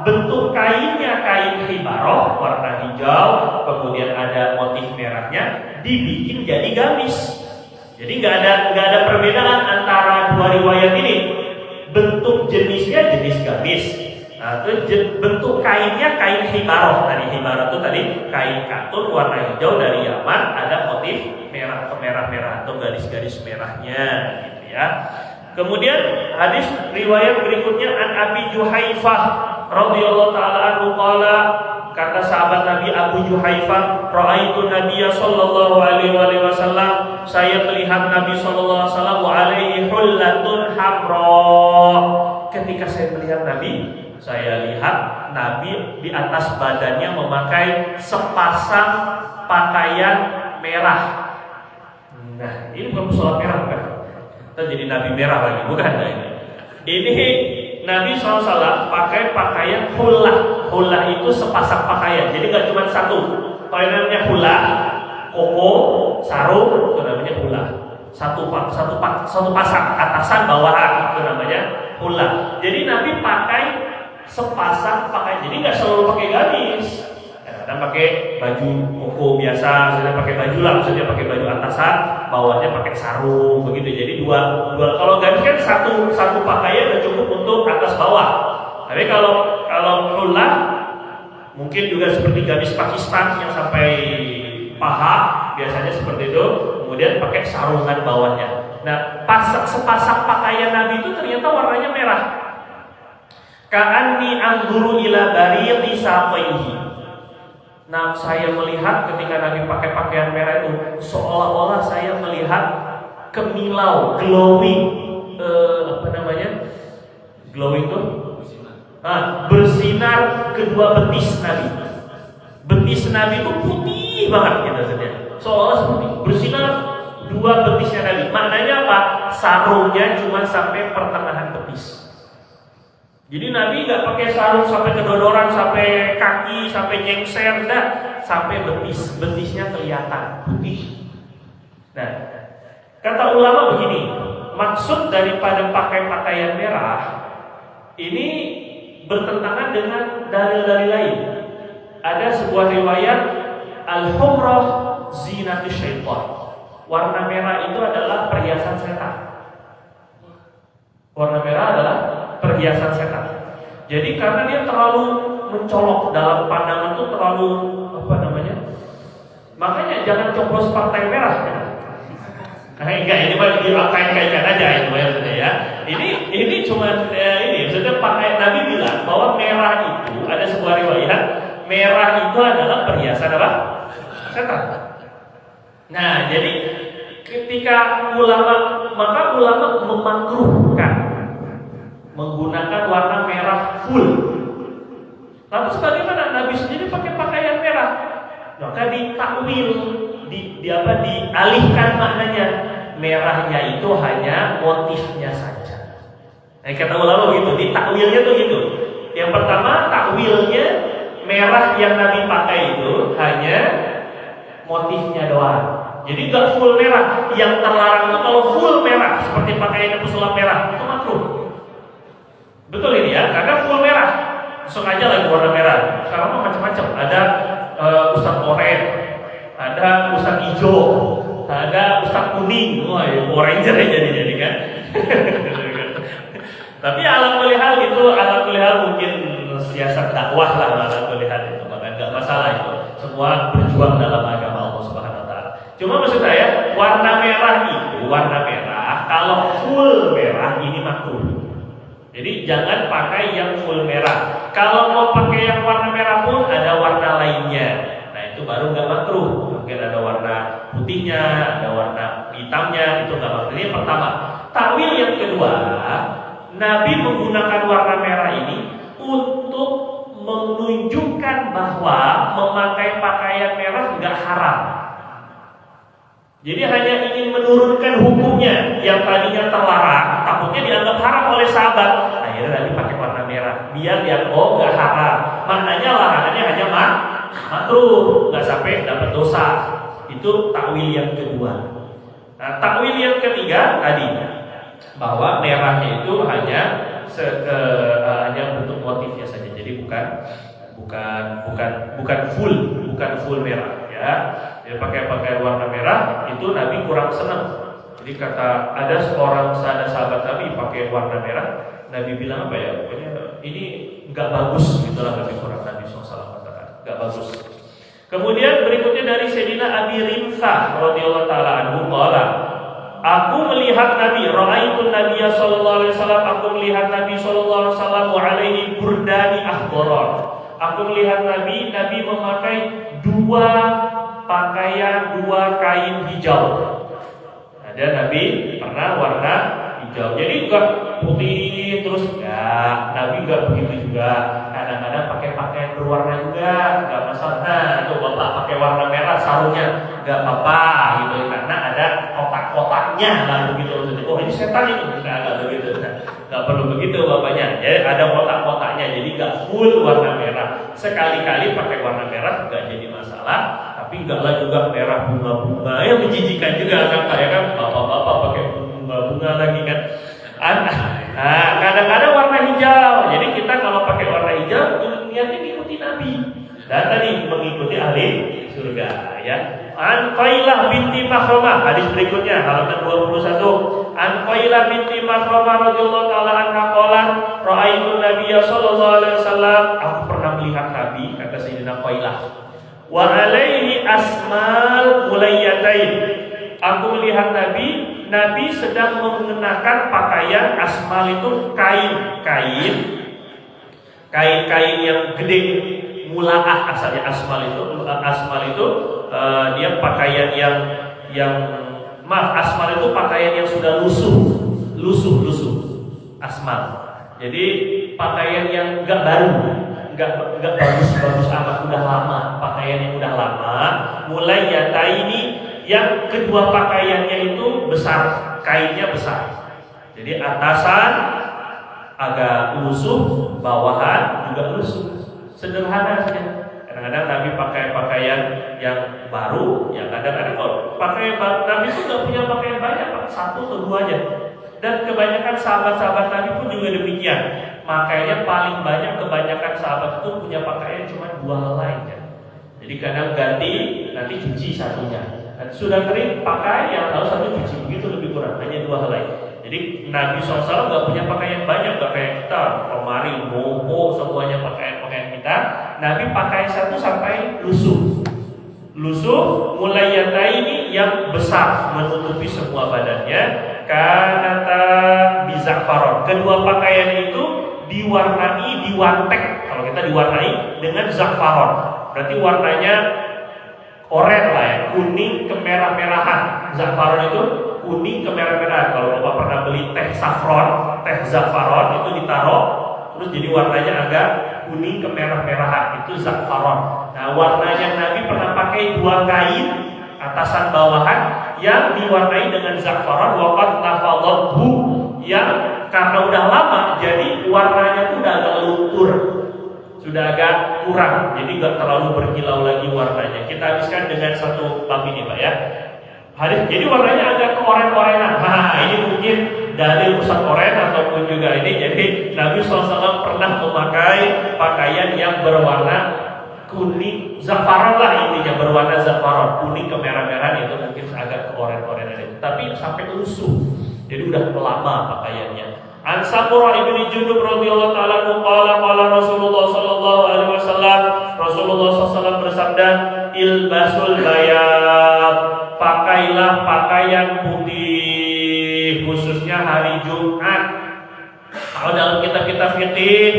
bentuk kainnya kain hibarah warna hijau, kemudian ada motif merahnya, dibikin jadi gamis. Jadi nggak ada perbedaan antara dua riwayat ini. Bentuk jenisnya jenis gamis. Nah, itu bentuk kainnya kain hibarah. Tadi hibarah itu tadi kain katun warna hijau dari Yaman, ada motif merah kemerah-merah atau garis-garis merahnya gitu ya. Kemudian hadis riwayat berikutnya an Abi Juhaifah radhiyallahu taala anhu qala, kata sahabat Nabi Abu Juhaifah, ra'aitu Nabiyya sallallahu alaihi wasallam, saya melihat Nabi sallallahu alaihi wasallam wa alaihi hullatun hamra. Ketika saya melihat Nabi, saya lihat Nabi di atas badannya memakai sepasang pakaian merah. Nah, ini bukan pesawat merah bukan? Kita jadi Nabi merah lagi, bukan? Nah, ini Nabi SAW pakai pakaian hullah. Hullah itu sepasang pakaian, jadi nggak cuma satu. Kalau namanya hullah, koko, sarung, itu namanya hullah. Satu pasang, atasan bawahan, itu namanya hullah. Jadi Nabi pakai sepasang pakaian, jadi nggak selalu pakai gamis. Kadang pakai baju koko biasa, misalnya pakai baju lah, misalnya pakai baju atasan, bawahnya pakai sarung, begitu. Jadi dua. Kalau gamis kan satu pakaian udah cukup untuk atas bawah. Tapi kalau hullah mungkin juga seperti gamis Pakistan yang sampai paha, biasanya seperti itu, kemudian pakai sarungan bawahnya. Nah, sepasang pakaian Nabi itu ternyata warnanya merah. Ka'anni anzuru ila bariqi saqaihi. Nah, saya melihat ketika Nabi pakai pakaian merah itu seolah-olah saya melihat kemilau, glowing, glowing itu bersinar kedua betis Nabi. Betis Nabi itu putih banget gitu saja. Seolah seperti bersinar dua betisnya Nabi. Maknanya apa? Sarungnya cuma sampai pertengahan betis. Jadi Nabi nggak pakai sarung sampai kedodoran, sampai kaki, sampai nyengser, enggak, sampai betis. Betisnya kelihatan putih. Nah, kata ulama begini, maksud daripada pakai pakaian merah ini bertentangan dengan dalil-dalil lain. Ada sebuah riwayat al-humrah zinatus syaitan. Warna merah itu adalah perhiasan setan. Warna merah adalah perhiasan setan. Jadi karena dia terlalu mencolok dalam pandangan itu terlalu makanya jangan coblos partai merah. Enggak, ini mah dikaitkan aja itu ya. Ini cuma ini maksudnya pakai Nabi bilang bahwa merah itu ada sebuah riwayat merah itu adalah perhiasan apa? Setan. Nah, jadi ketika ulama memakruhkan menggunakan warna merah full. Lalu bagaimana Nabi sendiri pakai pakaian merah? Maka ditakwil, dialihkan maknanya. Merahnya itu hanya motifnya saja. Nah, kata ulama begitu, ditakwilnya tuh gitu. Yang pertama, takwilnya merah yang Nabi pakai itu hanya motifnya doang. Jadi nggak full merah. Yang terlarang itu kalau full merah, seperti pakaian pesulap merah, itu makruh. Betul ini ya, karena full merah. Sengaja lagi warna merah. Sekarang macam-macam. Ada ustaz oranye, ada ustaz hijau, ada ustaz kuning. Wah, orange aja jadi kan. Tapi alam melihat itu, mungkin siasat dakwah lah alam melihat itu, maka nggak masalah itu. Semua berjuang dalam agama Allah Subhanahu Wa Taala. Cuma maksud saya warna merah kalau full merah ini makruh. Jadi jangan pakai yang full merah. Kalau mau pakai yang warna merah pun ada warna lainnya. Nah itu baru nggak makruh. Mungkin ada warna putihnya, ada warna hitamnya, itu nggak makruh. Ini yang pertama. Takwil yang kedua, Nabi menggunakan warna merah ini untuk menunjukkan bahwa memakai pakaian merah nggak haram. Jadi hanya ingin menurunkan hukumnya yang tadinya terlarang, takutnya dianggap haram oleh sahabat. Akhirnya Nabi pakai warna merah, biar dia nggak haram. Maknanya larangannya hanya makruh, nggak sampai dapat dosa. Itu takwil yang kedua. Nah, takwil yang ketiga tadi bahwa merahnya itu hanya bentuk motifnya saja. Jadi bukan full merah ya. Dia pakai warna merah itu Nabi kurang senang. Jadi kata ada seorang sahabat Nabi pakai warna merah, Nabi bilang apa ya? Pokoknya ini nggak bagus gitulah, lebih kurang Nabi SAW katakan nggak bagus. Kemudian berikutnya dari Sayyidina Abi Rimsah radhiyallahu taala anhu qala, aku melihat Nabi, ra'aitun Nabiyya sallallahu alaihi wasallam, aku melihat Nabi sallallahu alaihi wasallam wa alaihi burdani akhdaran. Aku melihat Nabi memakai dua kain hijau. Ada Nabi pernah warna hijau. Jadi enggak putih terus enggak. Nabi enggak begitu juga. Kadang-kadang pakai pakaian berwarna juga, enggak masalah. Nah, itu Bapak pakai warna merah sarungnya enggak apa-apa gitu karena ada kotak-kotaknya lah begitu maksudnya. Oh, ini setan itu enggak begitu. Enggak perlu begitu Bapaknya. Ya, ada kotak-kotaknya jadi enggak full warna merah. Sekali-kali pakai warna merah enggak jadi masalah. Tapi enggaklah juga merah bunga-bunga yang menjijikan juga kan, kayak kan bapak-bapak pakai bunga-bunga lagi kan. Kadang-kadang warna hijau. Jadi kita kalau pakai warna hijau niatnya mengikuti Nabi. Dan tadi mengikuti ahli surga ya. An Qailah binti Makhramah, hadis berikutnya halaman 21. An Qailah binti Makhramah radhiyallahu taala anha qalat, ra'aitu Nabiyya sallallahu alaihi wasallam, aku pernah melihat Nabi, kata Sayyidina Qailah. Wa alaihi asmal mulayyatain. Aku melihat Nabi sedang mengenakan pakaian asmal itu kain yang gede, mulaah asalnya asmal itu dia pakaian yang asmal itu pakaian yang sudah lusuh asmal. Jadi pakaian yang enggak baru, enggak bagus amat, udah lama, pakaian yang udah lama. Mulai ini yang kedua pakaiannya itu besar, kainnya besar. Jadi atasan agak lusuh, bawahan juga lusuh. Sederhana saja. Kadang-kadang Nabi pakai pakaian yang baru, ya kadang-kadang kalau pakai Nabi itu nggak punya pakaian banyak, satu atau dua aja. Dan kebanyakan sahabat-sahabat Nabi pun juga demikian. Makanya paling banyak kebanyakan sahabat itu punya pakaian cuma dua helai. Jadi kadang ganti, nanti cuci satunya. Dan sudah kering pakai yang harus satu cuci, begitu lebih kurang, hanya dua helai. Jadi Nabi SAW nggak punya pakaian banyak, nggak kayak kita, lemari, mopo, semuanya pakaian kita. Nabi pakai satu sampai lusuh, mulai ini yang besar menutupi semua badannya. Kanata bizakfaron. Kedua pakaian itu diwarnai. Kalau kita diwarnai dengan zakfaron, berarti warnanya oranye lah ya, kuning kemerah-merahan. Zakfaron itu kuning kemerah-merahan. Kalau Bapak pernah beli teh zakfaron itu ditaruh, terus jadi warnanya agak kuning kemerah-merahan, itu zakfaron. Nah, warnanya Nabi pernah pakai dua kain atasan bawahan yang diwarnai dengan zakfaron, waqad nafadhu, yang karena udah lama jadi warnanya tuh udah agak luntur, sudah agak kurang, jadi gak terlalu berkilau lagi warnanya. Kita habiskan dengan satu bab ini Pak ya. Jadi warnanya agak keoren-orenan. Nah, ini mungkin dari pusat oren ataupun juga ini. Jadi Nabi SAW pernah memakai pakaian yang berwarna kuning, zafaron lah intinya, berwarna zafaron, kuning kemerah-merahan, itu mungkin agak keoren-orenan itu. Tapi sampai lusuh. Jadi udah lama pakaiannya. An Samurah ibni Jundub radhiyallahu ta'ala qala Rasulullah sallallahu alaihi wasallam, Rasulullah SAW bersabda, ilbasul bayat, pakailah pakaian putih khususnya hari Jumat. Kalau dalam kitab-kitab fikih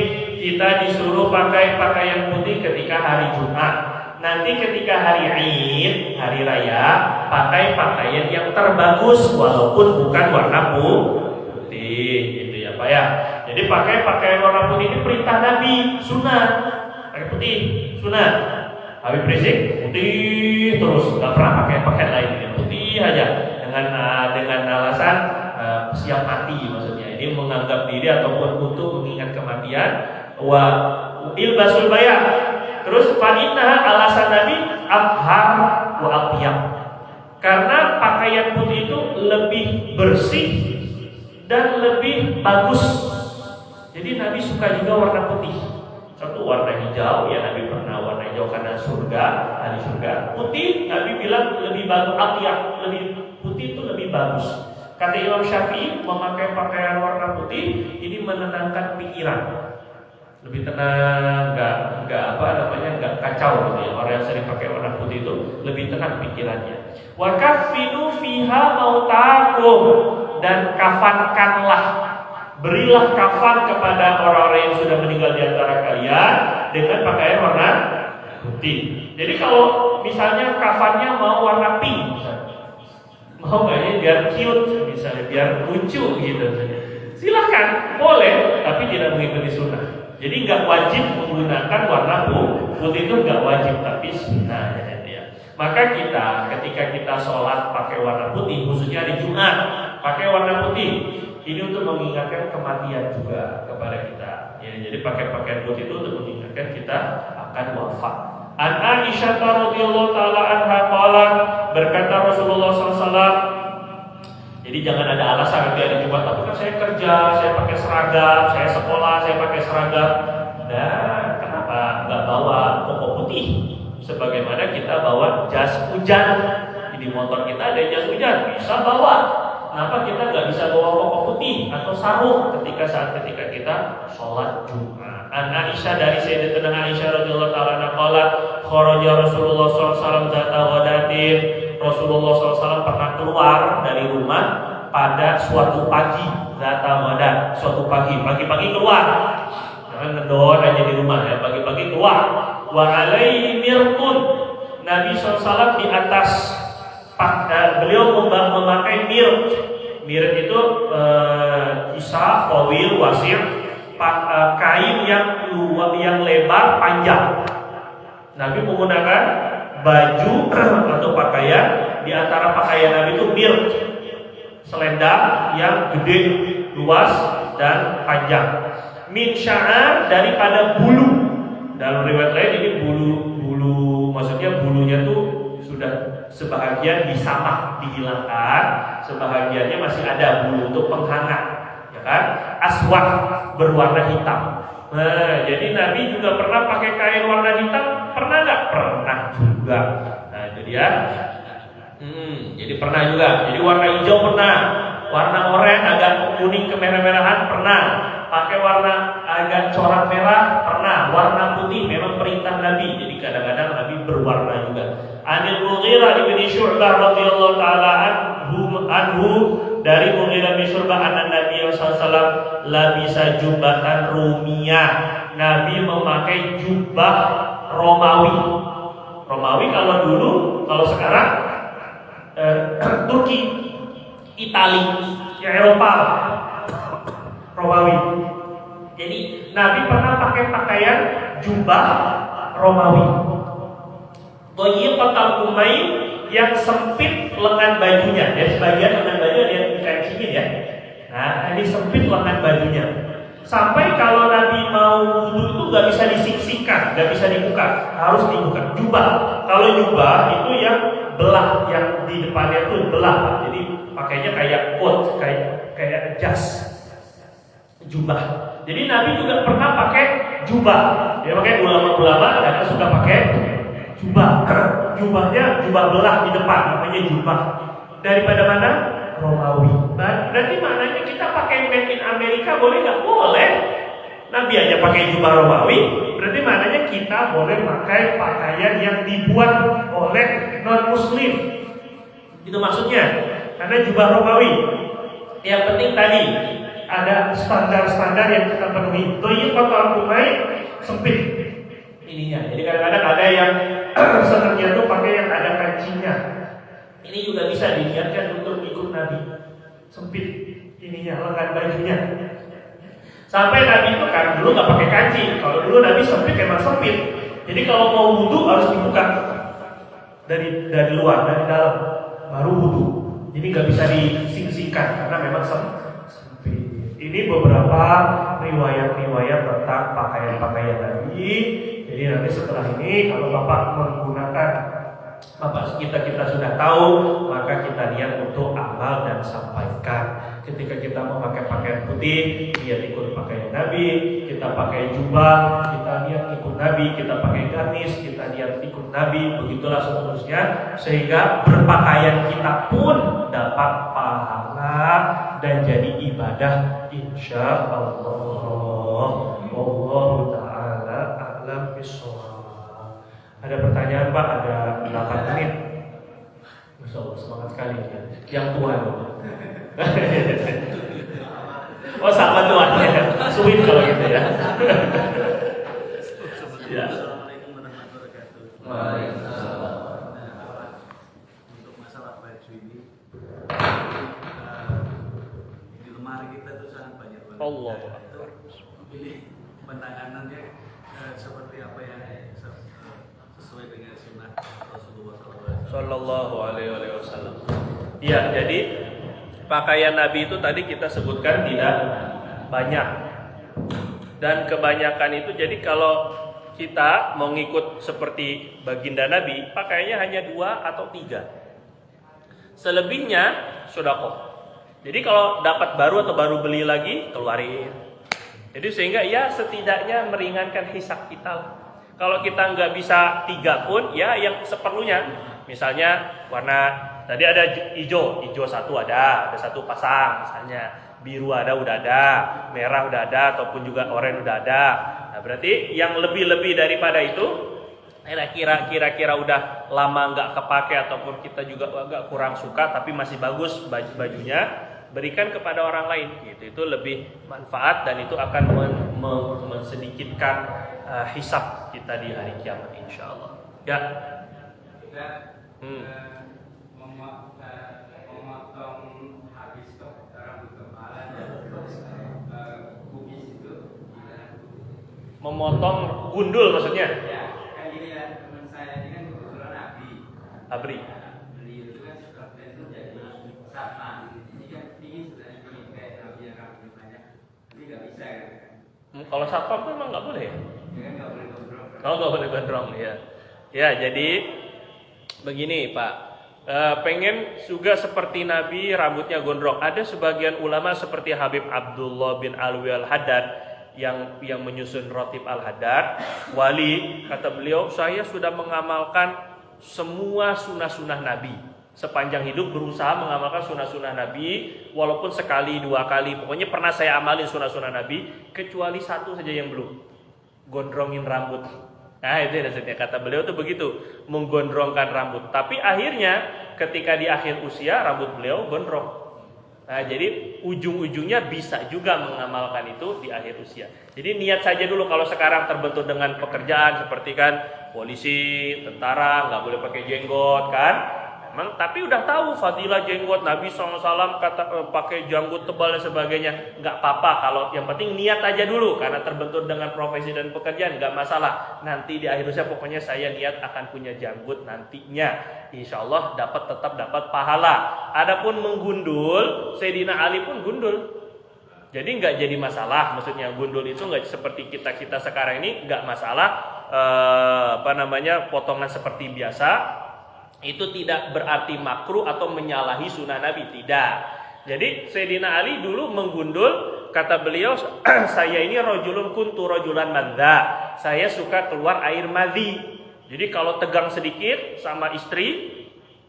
kita disuruh pakai pakaian putih ketika hari Jumat. Nanti ketika hari Id, hari raya, pakai pakaian yang terbagus walaupun bukan warna putih. Pak ya. Jadi pakai pakaian warna putih ini perintah Nabi, sunnah. Pakai putih, sunnah. Habis berisik, putih terus, nggak pernah pakai pakaian lain, yang putih aja. Dengan alasan siap mati maksudnya. Ini menganggap diri ataupun untuk mengingat kematian. Wa ilbasul bayat. Terus fa'innaha, alasan Nabi abhar wa atyab. Karena pakaian putih itu lebih bersih dan lebih bagus. Jadi Nabi suka juga warna putih. Satu warna hijau, ya Nabi pernah warna hijau karena surga, ahli surga. Putih Nabi bilang lebih bagus, lebih putih itu lebih bagus. Kata Imam Syafi'i, memakai pakaian warna putih ini menenangkan pikiran. Lebih tenang, enggak kacau gitu ya. Orang yang sering pakai warna putih itu lebih tenang pikirannya. Wa kafinu fiha mautakum, dan kafankanlah, berilah kafan kepada orang-orang yang sudah meninggal di antara kalian dengan pakaian warna putih. Jadi kalau misalnya kafannya mau warna pink, mau nggak ya, biar cute misalnya, biar lucu gitu, silahkan, boleh, tapi tidak mengikuti sunnah. Jadi nggak wajib menggunakan warna putih, itu nggak wajib, tapi sunnah ya. Maka kita ketika kita sholat pakai warna putih, khususnya hari Jumat pakai warna putih, ini untuk mengingatkan kematian juga kepada kita. Jadi pakai pakaian putih itu untuk mengingatkan kita akan wafat. An Aisyah radhiyallahu taala anha qalat, berkata Rasulullah SAW, jadi jangan ada alasan nanti hari Jumat, tapi kan saya kerja, saya pakai seragam, saya sekolah, saya pakai seragam. Nah, kenapa nggak bawa koko putih? Sebagaimana kita bawa jas hujan. Di motor kita ada jas hujan, bisa bawa. kenapa kita nggak bisa bawa koko putih atau sarung ketika kita sholat Jumat? An Aisyah, dari Sayyidatina Aisyah radhiyallahu taala anha qalat kharaja Rasulullah sallallahu alaihi wasallam zata ghadatin. Rasulullah SAW pernah keluar dari rumah pada suatu pagi, zata ghadat, suatu pagi keluar. Jangan ngedon aja di rumah ya, pagi-pagi keluar. Wa alaihi mirqun. Nabi SAW di atas beliau memakai mirq. Mirq itu kisah tawil wasir, kain yang lebar panjang. Nabi menggunakan baju atau pakaian, di antara pakaian Nabi itu mirq, selendang yang gede, luas dan panjang. Min sya'ar, daripada bulu. Dalam riwayat lain ini bulu, maksudnya bulunya tuh sudah sebahagian disamak, dihilangkan, sebahagiannya masih ada bulu untuk penghangat, ya kan? Aswad, berwarna hitam. Nah, jadi Nabi juga pernah pakai kain warna hitam, pernah nggak? Pernah juga. Nah, itu dia. Jadi pernah juga. Jadi warna hijau pernah, warna oranye agak kuning kemerah-merahan pernah, pakai warna agak corak merah pernah, warna putih memang perintah Nabi. Jadi kadang-kadang Nabi berwarna juga. Anil Mughirah bin Syu'bah radhiyallahu taala anhu, dari Mughirah bin Syu'bah anna Nabi sallallahu alaihi wasallam labisa jubatan rumiyah. Nabi memakai jubah Romawi. Romawi kalau dulu, kalau sekarang Turki, Itali, ya Eropa, Romawi. Jadi Nabi pernah pakai pakaian jubah Romawi. Dhayiqatul kumain, yang sempit lengan bajunya. Jadi sebagian lengan baju ada yang dikencingin ya. Nah, ini sempit lengan bajunya. Sampai kalau Nabi mau wudu itu nggak bisa disiksikan, nggak bisa dibuka, harus dibuka. Jubah. Kalau jubah itu yang belah, yang di depannya itu belah. Jadi pakainya kayak coat, kayak jas. Jubah. Jadi Nabi juga pernah pakai jubah. Dia pakai ulama-ulama dan suka pakai jubah. Jubahnya jubah belah di depan, namanya jubah. Daripada mana? Romawi. Berarti maknanya kita pakai made in Amerika boleh nggak? Boleh. Nabi aja pakai jubah Romawi. Berarti maknanya kita boleh pakai pakaian yang dibuat oleh non-Muslim. Itu maksudnya. Karena jubah Romawi. Yang penting tadi ada standar-standar yang kita penuhi. Dhayiqatul kumain, sempit ininya. Jadi kadang-kadang ada yang senangnya tuh pakai yang ada kancingnya. Ini juga bisa diniatkan untuk ikut Nabi. Sempit ininya, lengan bajunya. Sampai Nabi itu kan dulu nggak pakai kancing. Kalau dulu Nabi sempit emang sempit. Jadi kalau mau wudu harus dibuka dari luar, dari dalam, baru wudu. Jadi nggak bisa dising-singkan karena memang sempit. Ini beberapa riwayat-riwayat tentang pakaian-pakaian Nabi. Jadi nanti setelah ini kalau Bapak menggunakan kita sudah tahu, maka kita niat untuk amal dan sampaikan. Ketika kita memakai pakaian putih, niat ikut pakaian Nabi. Kita pakai jubah, kita niat ikut Nabi. Kita pakai gamis, kita niat ikut Nabi. Begitulah seterusnya, sehingga berpakaian kita pun dapat pahala dan jadi ibadah insya Allah. Wallahu ta'ala a'lam bishawab. Ada pertanyaan Pak? Ada 8 menit. Masya Allah, semangat sekali ya. Yang tua oh sama tuannya. Sweet kalau gitu ya. Ya. Assalamualaikum warahmatullahi wabarakatuh. Waalaikumsalam. Untuk masalah baju ini, di lemari kita itu sangat banyak banget. Allah. Ini penanganannya seperti apa yang sesuai dengan sunnah Rasulullah Sallallahu Alaihi Wasallam. Ya, jadi pakaian Nabi itu tadi kita sebutkan tidak banyak, dan kebanyakan itu jadi kalau kita mau ngikut seperti baginda Nabi, pakaiannya hanya 2 atau 3. Selebihnya sedekah. Jadi kalau dapat baru atau baru beli lagi, keluarin. Jadi sehingga ya setidaknya meringankan hisab kita. Kalau kita nggak bisa 3 pun, ya yang seperlunya. Misalnya warna tadi ada hijau satu ada satu pasang misalnya. Biru udah ada, merah udah ada, ataupun juga oranye udah ada. Nah, berarti yang lebih-lebih daripada itu, kira-kira udah lama nggak kepake ataupun kita juga agak kurang suka, tapi masih bagus bajunya, berikan kepada orang lain. Gitu. Itu lebih manfaat dan itu akan mensedikitkan hisab kita di hari kiamat, insya Allah. Ya. Memotong habis rambut kepala dan kumis itu gimana? Memotong gundul maksudnya? Ya, kan gini ya, teman saya ini kan kebetulan Abri. beliau itu kan setelah itu jadi sama. Ini kan tinggi sudah tinggi kayak nabi yang rambutnya banyak, tapi nggak bisa kan? Kalau satpam tuh emang nggak boleh ya? Ya kan nggak boleh gondrong. Kalau nggak boleh gondrong ya. Ya jadi begini Pak. Pengen juga seperti Nabi rambutnya gondrong. Ada sebagian ulama seperti Habib Abdullah bin Alwi Al-Haddad yang menyusun Rotib Al-Haddad, wali, kata beliau, saya sudah mengamalkan semua sunnah-sunnah Nabi. Sepanjang hidup berusaha mengamalkan sunnah-sunnah Nabi, walaupun sekali, 2 kali, pokoknya pernah saya amalin sunnah-sunnah Nabi, kecuali satu saja yang belum, gondrongin rambut. Nah itu maksudnya, kata beliau tuh begitu, menggondrongkan rambut. Tapi akhirnya ketika di akhir usia rambut beliau gondrong. Nah jadi ujung-ujungnya bisa juga mengamalkan itu di akhir usia. Jadi niat saja dulu. Kalau sekarang terbentur dengan pekerjaan seperti kan polisi, tentara, nggak boleh pakai jenggot kan. Memang, tapi udah tahu fadilah jenggot, Nabi SAW kata pakai janggut tebal dan sebagainya, nggak apa-apa. Kalau yang penting niat aja dulu, karena terbentur dengan profesi dan pekerjaan nggak masalah. Nanti di akhir usia pokoknya saya niat akan punya janggut nantinya, insya Allah tetap dapat pahala. Adapun menggundul, Sayyidina Ali pun gundul, jadi nggak jadi masalah. Maksudnya gundul itu nggak seperti kita sekarang ini, nggak masalah. Potongan seperti biasa. Itu tidak berarti makruh atau menyalahi sunnah Nabi, tidak. Jadi Sayyidina Ali dulu menggundul, kata beliau, saya ini rajulun kuntu rajulan madza, saya suka keluar air madzi. Jadi kalau tegang sedikit sama istri,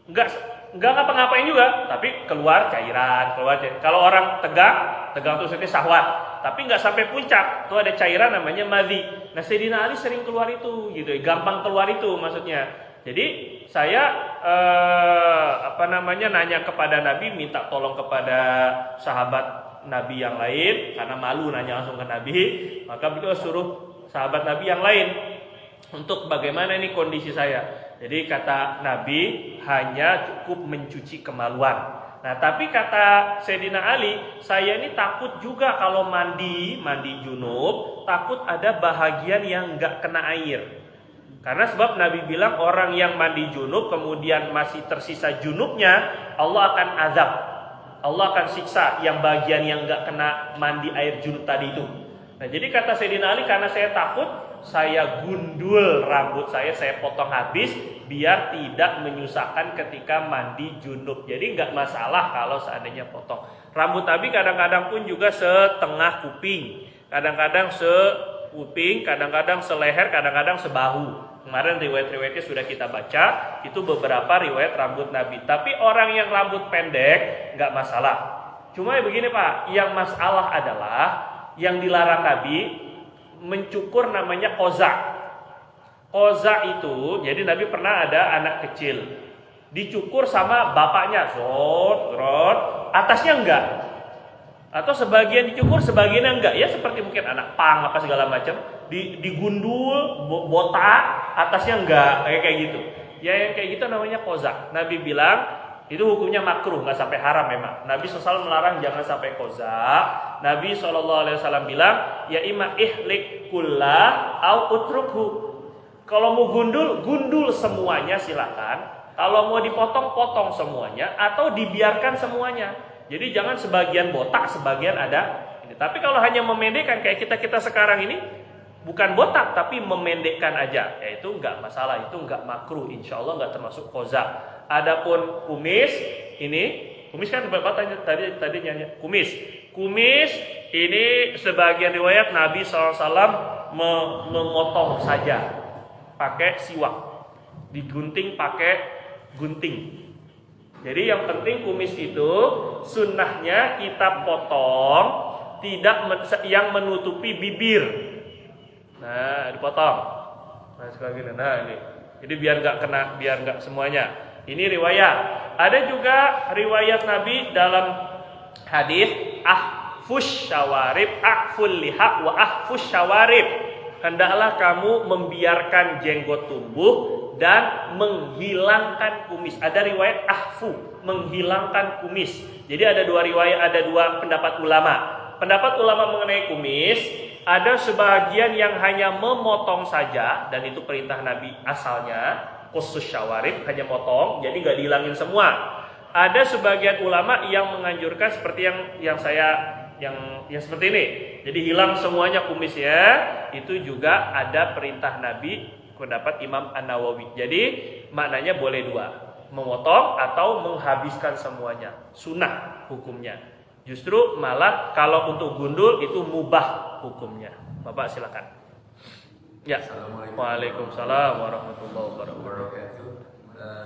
enggak ngapa-ngapain juga, tapi keluar cairan. Kalau orang tegang itu seperti syahwat, tapi nggak sampai puncak, tuh ada cairan namanya madzi. Nah Sayyidina Ali sering keluar itu, gitu, gampang keluar itu maksudnya. Jadi saya nanya kepada Nabi, minta tolong kepada sahabat Nabi yang lain, karena malu nanya langsung ke Nabi, maka beliau suruh sahabat Nabi yang lain untuk bagaimana ini kondisi saya. Jadi kata Nabi, hanya cukup mencuci kemaluan. Nah tapi kata Sayyidina Ali, saya ini takut juga kalau mandi junub, takut ada bahagian yang nggak kena air. Karena sebab Nabi bilang orang yang mandi junub kemudian masih tersisa junubnya, Allah akan azab, Allah akan siksa yang bagian yang nggak kena mandi air junub tadi itu. Nah jadi kata Sayyidina Ali, karena saya takut, saya gundul rambut saya potong habis biar tidak menyusahkan ketika mandi junub. Jadi nggak masalah kalau seandainya potong rambut. Tapi kadang-kadang pun juga setengah kuping, kadang-kadang sekuping, kadang-kadang seleher, kadang-kadang sebahu. Kemarin riwayat-riwayatnya sudah kita baca, itu beberapa riwayat rambut Nabi. Tapi orang yang rambut pendek nggak masalah. Cuma begini Pak, yang masalah adalah yang dilarang Nabi mencukur namanya koza. Koza itu, jadi Nabi pernah ada anak kecil dicukur sama bapaknya, atasnya enggak, atau sebagian dicukur sebagiannya enggak, ya seperti mungkin anak pang apa segala macam, digundul botak, atasnya enggak, kayak gitu. Ya yang kayak gitu namanya koza. Nabi bilang itu hukumnya makruh, nggak sampai haram memang. Nabi SAW melarang jangan sampai koza. Nabi SAW bilang, ya ima ihlik kullah au utrukhu. Kalau mau gundul semuanya silakan. Kalau mau dipotong, potong semuanya atau dibiarkan semuanya. Jadi jangan sebagian botak, sebagian ada ini. Tapi kalau hanya memendekkan kayak kita sekarang ini, bukan botak tapi memendekkan aja, yaitu nggak masalah, itu nggak makruh, insya Allah nggak termasuk koza. Adapun kumis, kan Bapak tadi nyanyi kumis ini sebagian riwayat Nabi SAW memotong saja pakai siwak, digunting pakai gunting. Jadi yang penting kumis itu sunnahnya kita potong tidak yang menutupi bibir. Nah, dipotong. Nah, sekali gini. Nah, ini. Jadi biar nggak semuanya. Ini riwayat. Ada juga riwayat Nabi dalam hadis ahfush syawarib, ahful liha wa ahfush syawarib. Hendaklah kamu membiarkan jenggot tumbuh dan menghilangkan kumis. Ada riwayat ahfu, menghilangkan kumis. Jadi ada dua riwayat, ada dua pendapat ulama. Pendapat ulama mengenai kumis, ada sebagian yang hanya memotong saja, dan itu perintah Nabi asalnya, khusus syawarib, hanya motong, jadi nggak dihilangin semua. Ada sebagian ulama yang menganjurkan seperti yang seperti ini. Jadi hilang semuanya kumisnya. Itu juga ada perintah Nabi, pendapat Imam An-Nawawi. Jadi maknanya boleh dua, memotong atau menghabiskan semuanya. Sunnah hukumnya. Justru malah kalau untuk gundul itu mubah hukumnya. Bapak silakan. Ya. Waalaikumsalam warahmatullahi wabarakatuh.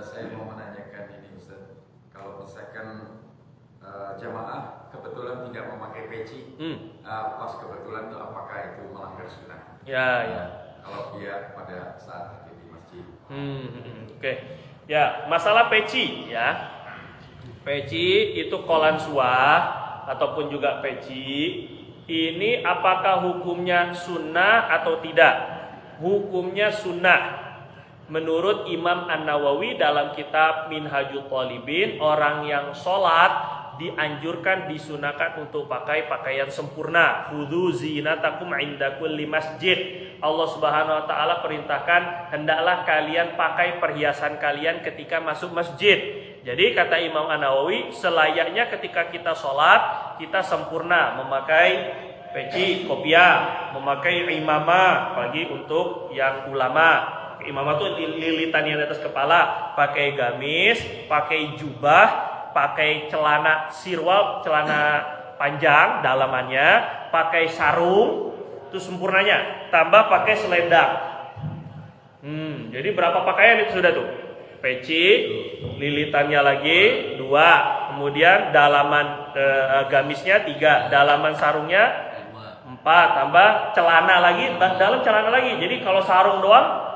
Saya mau menanyakan ini Ustaz. Kalau misalkan jamaah kebetulan tidak memakai peci, pas kebetulan itu apakah itu melanggar sunnah? Ya. Kalau dia pada saat di masjid. Oke. Ya, masalah peci ya. Peci itu kolansuah ataupun juga peci. Ini apakah hukumnya sunnah atau tidak? Hukumnya sunnah. Menurut Imam An-Nawawi dalam kitab Minhajul Talibin, orang yang sholat dianjurkan, disunahkan untuk pakai pakaian sempurna. Khudzu zinatakum inda kulli masjid. Allah Subhanahu wa taala perintahkan hendaklah kalian pakai perhiasan kalian ketika masuk masjid. Jadi kata Imam An-Nawawi, selayaknya ketika kita sholat kita sempurna memakai peci, kopiah, memakai imamah, apalagi untuk yang ulama. Imamah itu lilitan yang di atas kepala, pakai gamis, pakai jubah, pakai celana sirwal, celana panjang dalamannya, pakai sarung, itu sempurnanya, tambah pakai selendang. Jadi berapa pakaian itu sudah tuh? Peci, lilitannya lagi 2, kemudian dalaman gamisnya 3, dalaman sarungnya 4, tambah celana lagi, dalam celana lagi. Jadi kalau sarung doang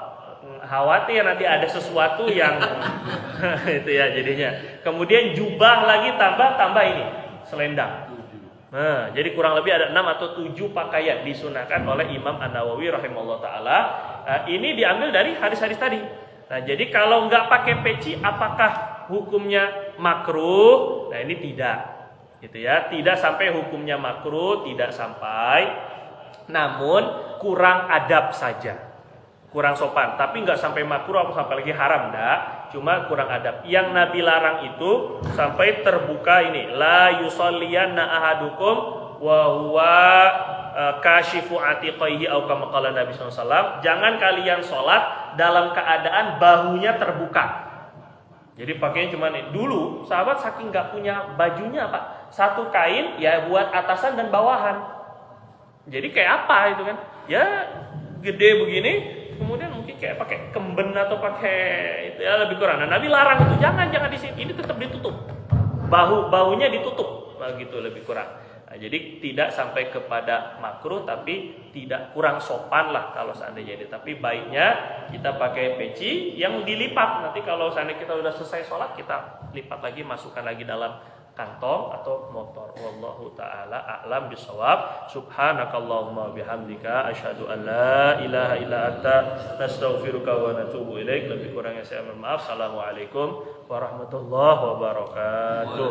khawatir nanti ada sesuatu yang itu ya jadinya. Kemudian jubah lagi tambah ini selendang. Nah, jadi kurang lebih ada 6 atau 7 pakaian disunahkan oleh Imam An-Nawawi rahimahullah taala. Ini diambil dari hadis-hadis tadi. Nah, jadi kalau nggak pakai peci apakah hukumnya makruh? Nah, ini tidak. Gitu ya, tidak sampai hukumnya makruh, tidak sampai. Namun kurang adab saja. Kurang sopan, tapi nggak sampai makruh atau sampai lagi haram, enggak, cuma kurang adab. Yang Nabi larang itu sampai terbuka ini, la yusalliyanna ahadukum wa huwa kashifu atiqaihi au kama qala Nabi SAW. Jangan kalian sholat dalam keadaan bahunya terbuka. Jadi pakainya cuma ini. Dulu sahabat saking nggak punya bajunya apa, satu kain ya buat atasan dan bawahan. Jadi kayak apa itu kan? Ya gede begini. Kemudian mungkin kayak pakai kemben atau pakai itu ya lebih kurang. Nah, Nabi larang itu jangan di sini. Ini tetap ditutup. Bahunya ditutup. Begitu lebih kurang. Nah, jadi tidak sampai kepada makruh tapi tidak kurang sopan lah kalau seandainya ini. Tapi baiknya kita pakai peci yang dilipat. Nanti kalau seandainya kita sudah selesai sholat kita lipat lagi, masukkan lagi dalam kantong atau motor. Wallahu taala a'lam bishawab. Subhanakallahumma bihamdika asyhadu an la ilaha illa anta nastaghfiruka wa natubu ilaik. Lebih kurangnya saya mohon maaf. Assalamualaikum warahmatullahi wabarakatuh.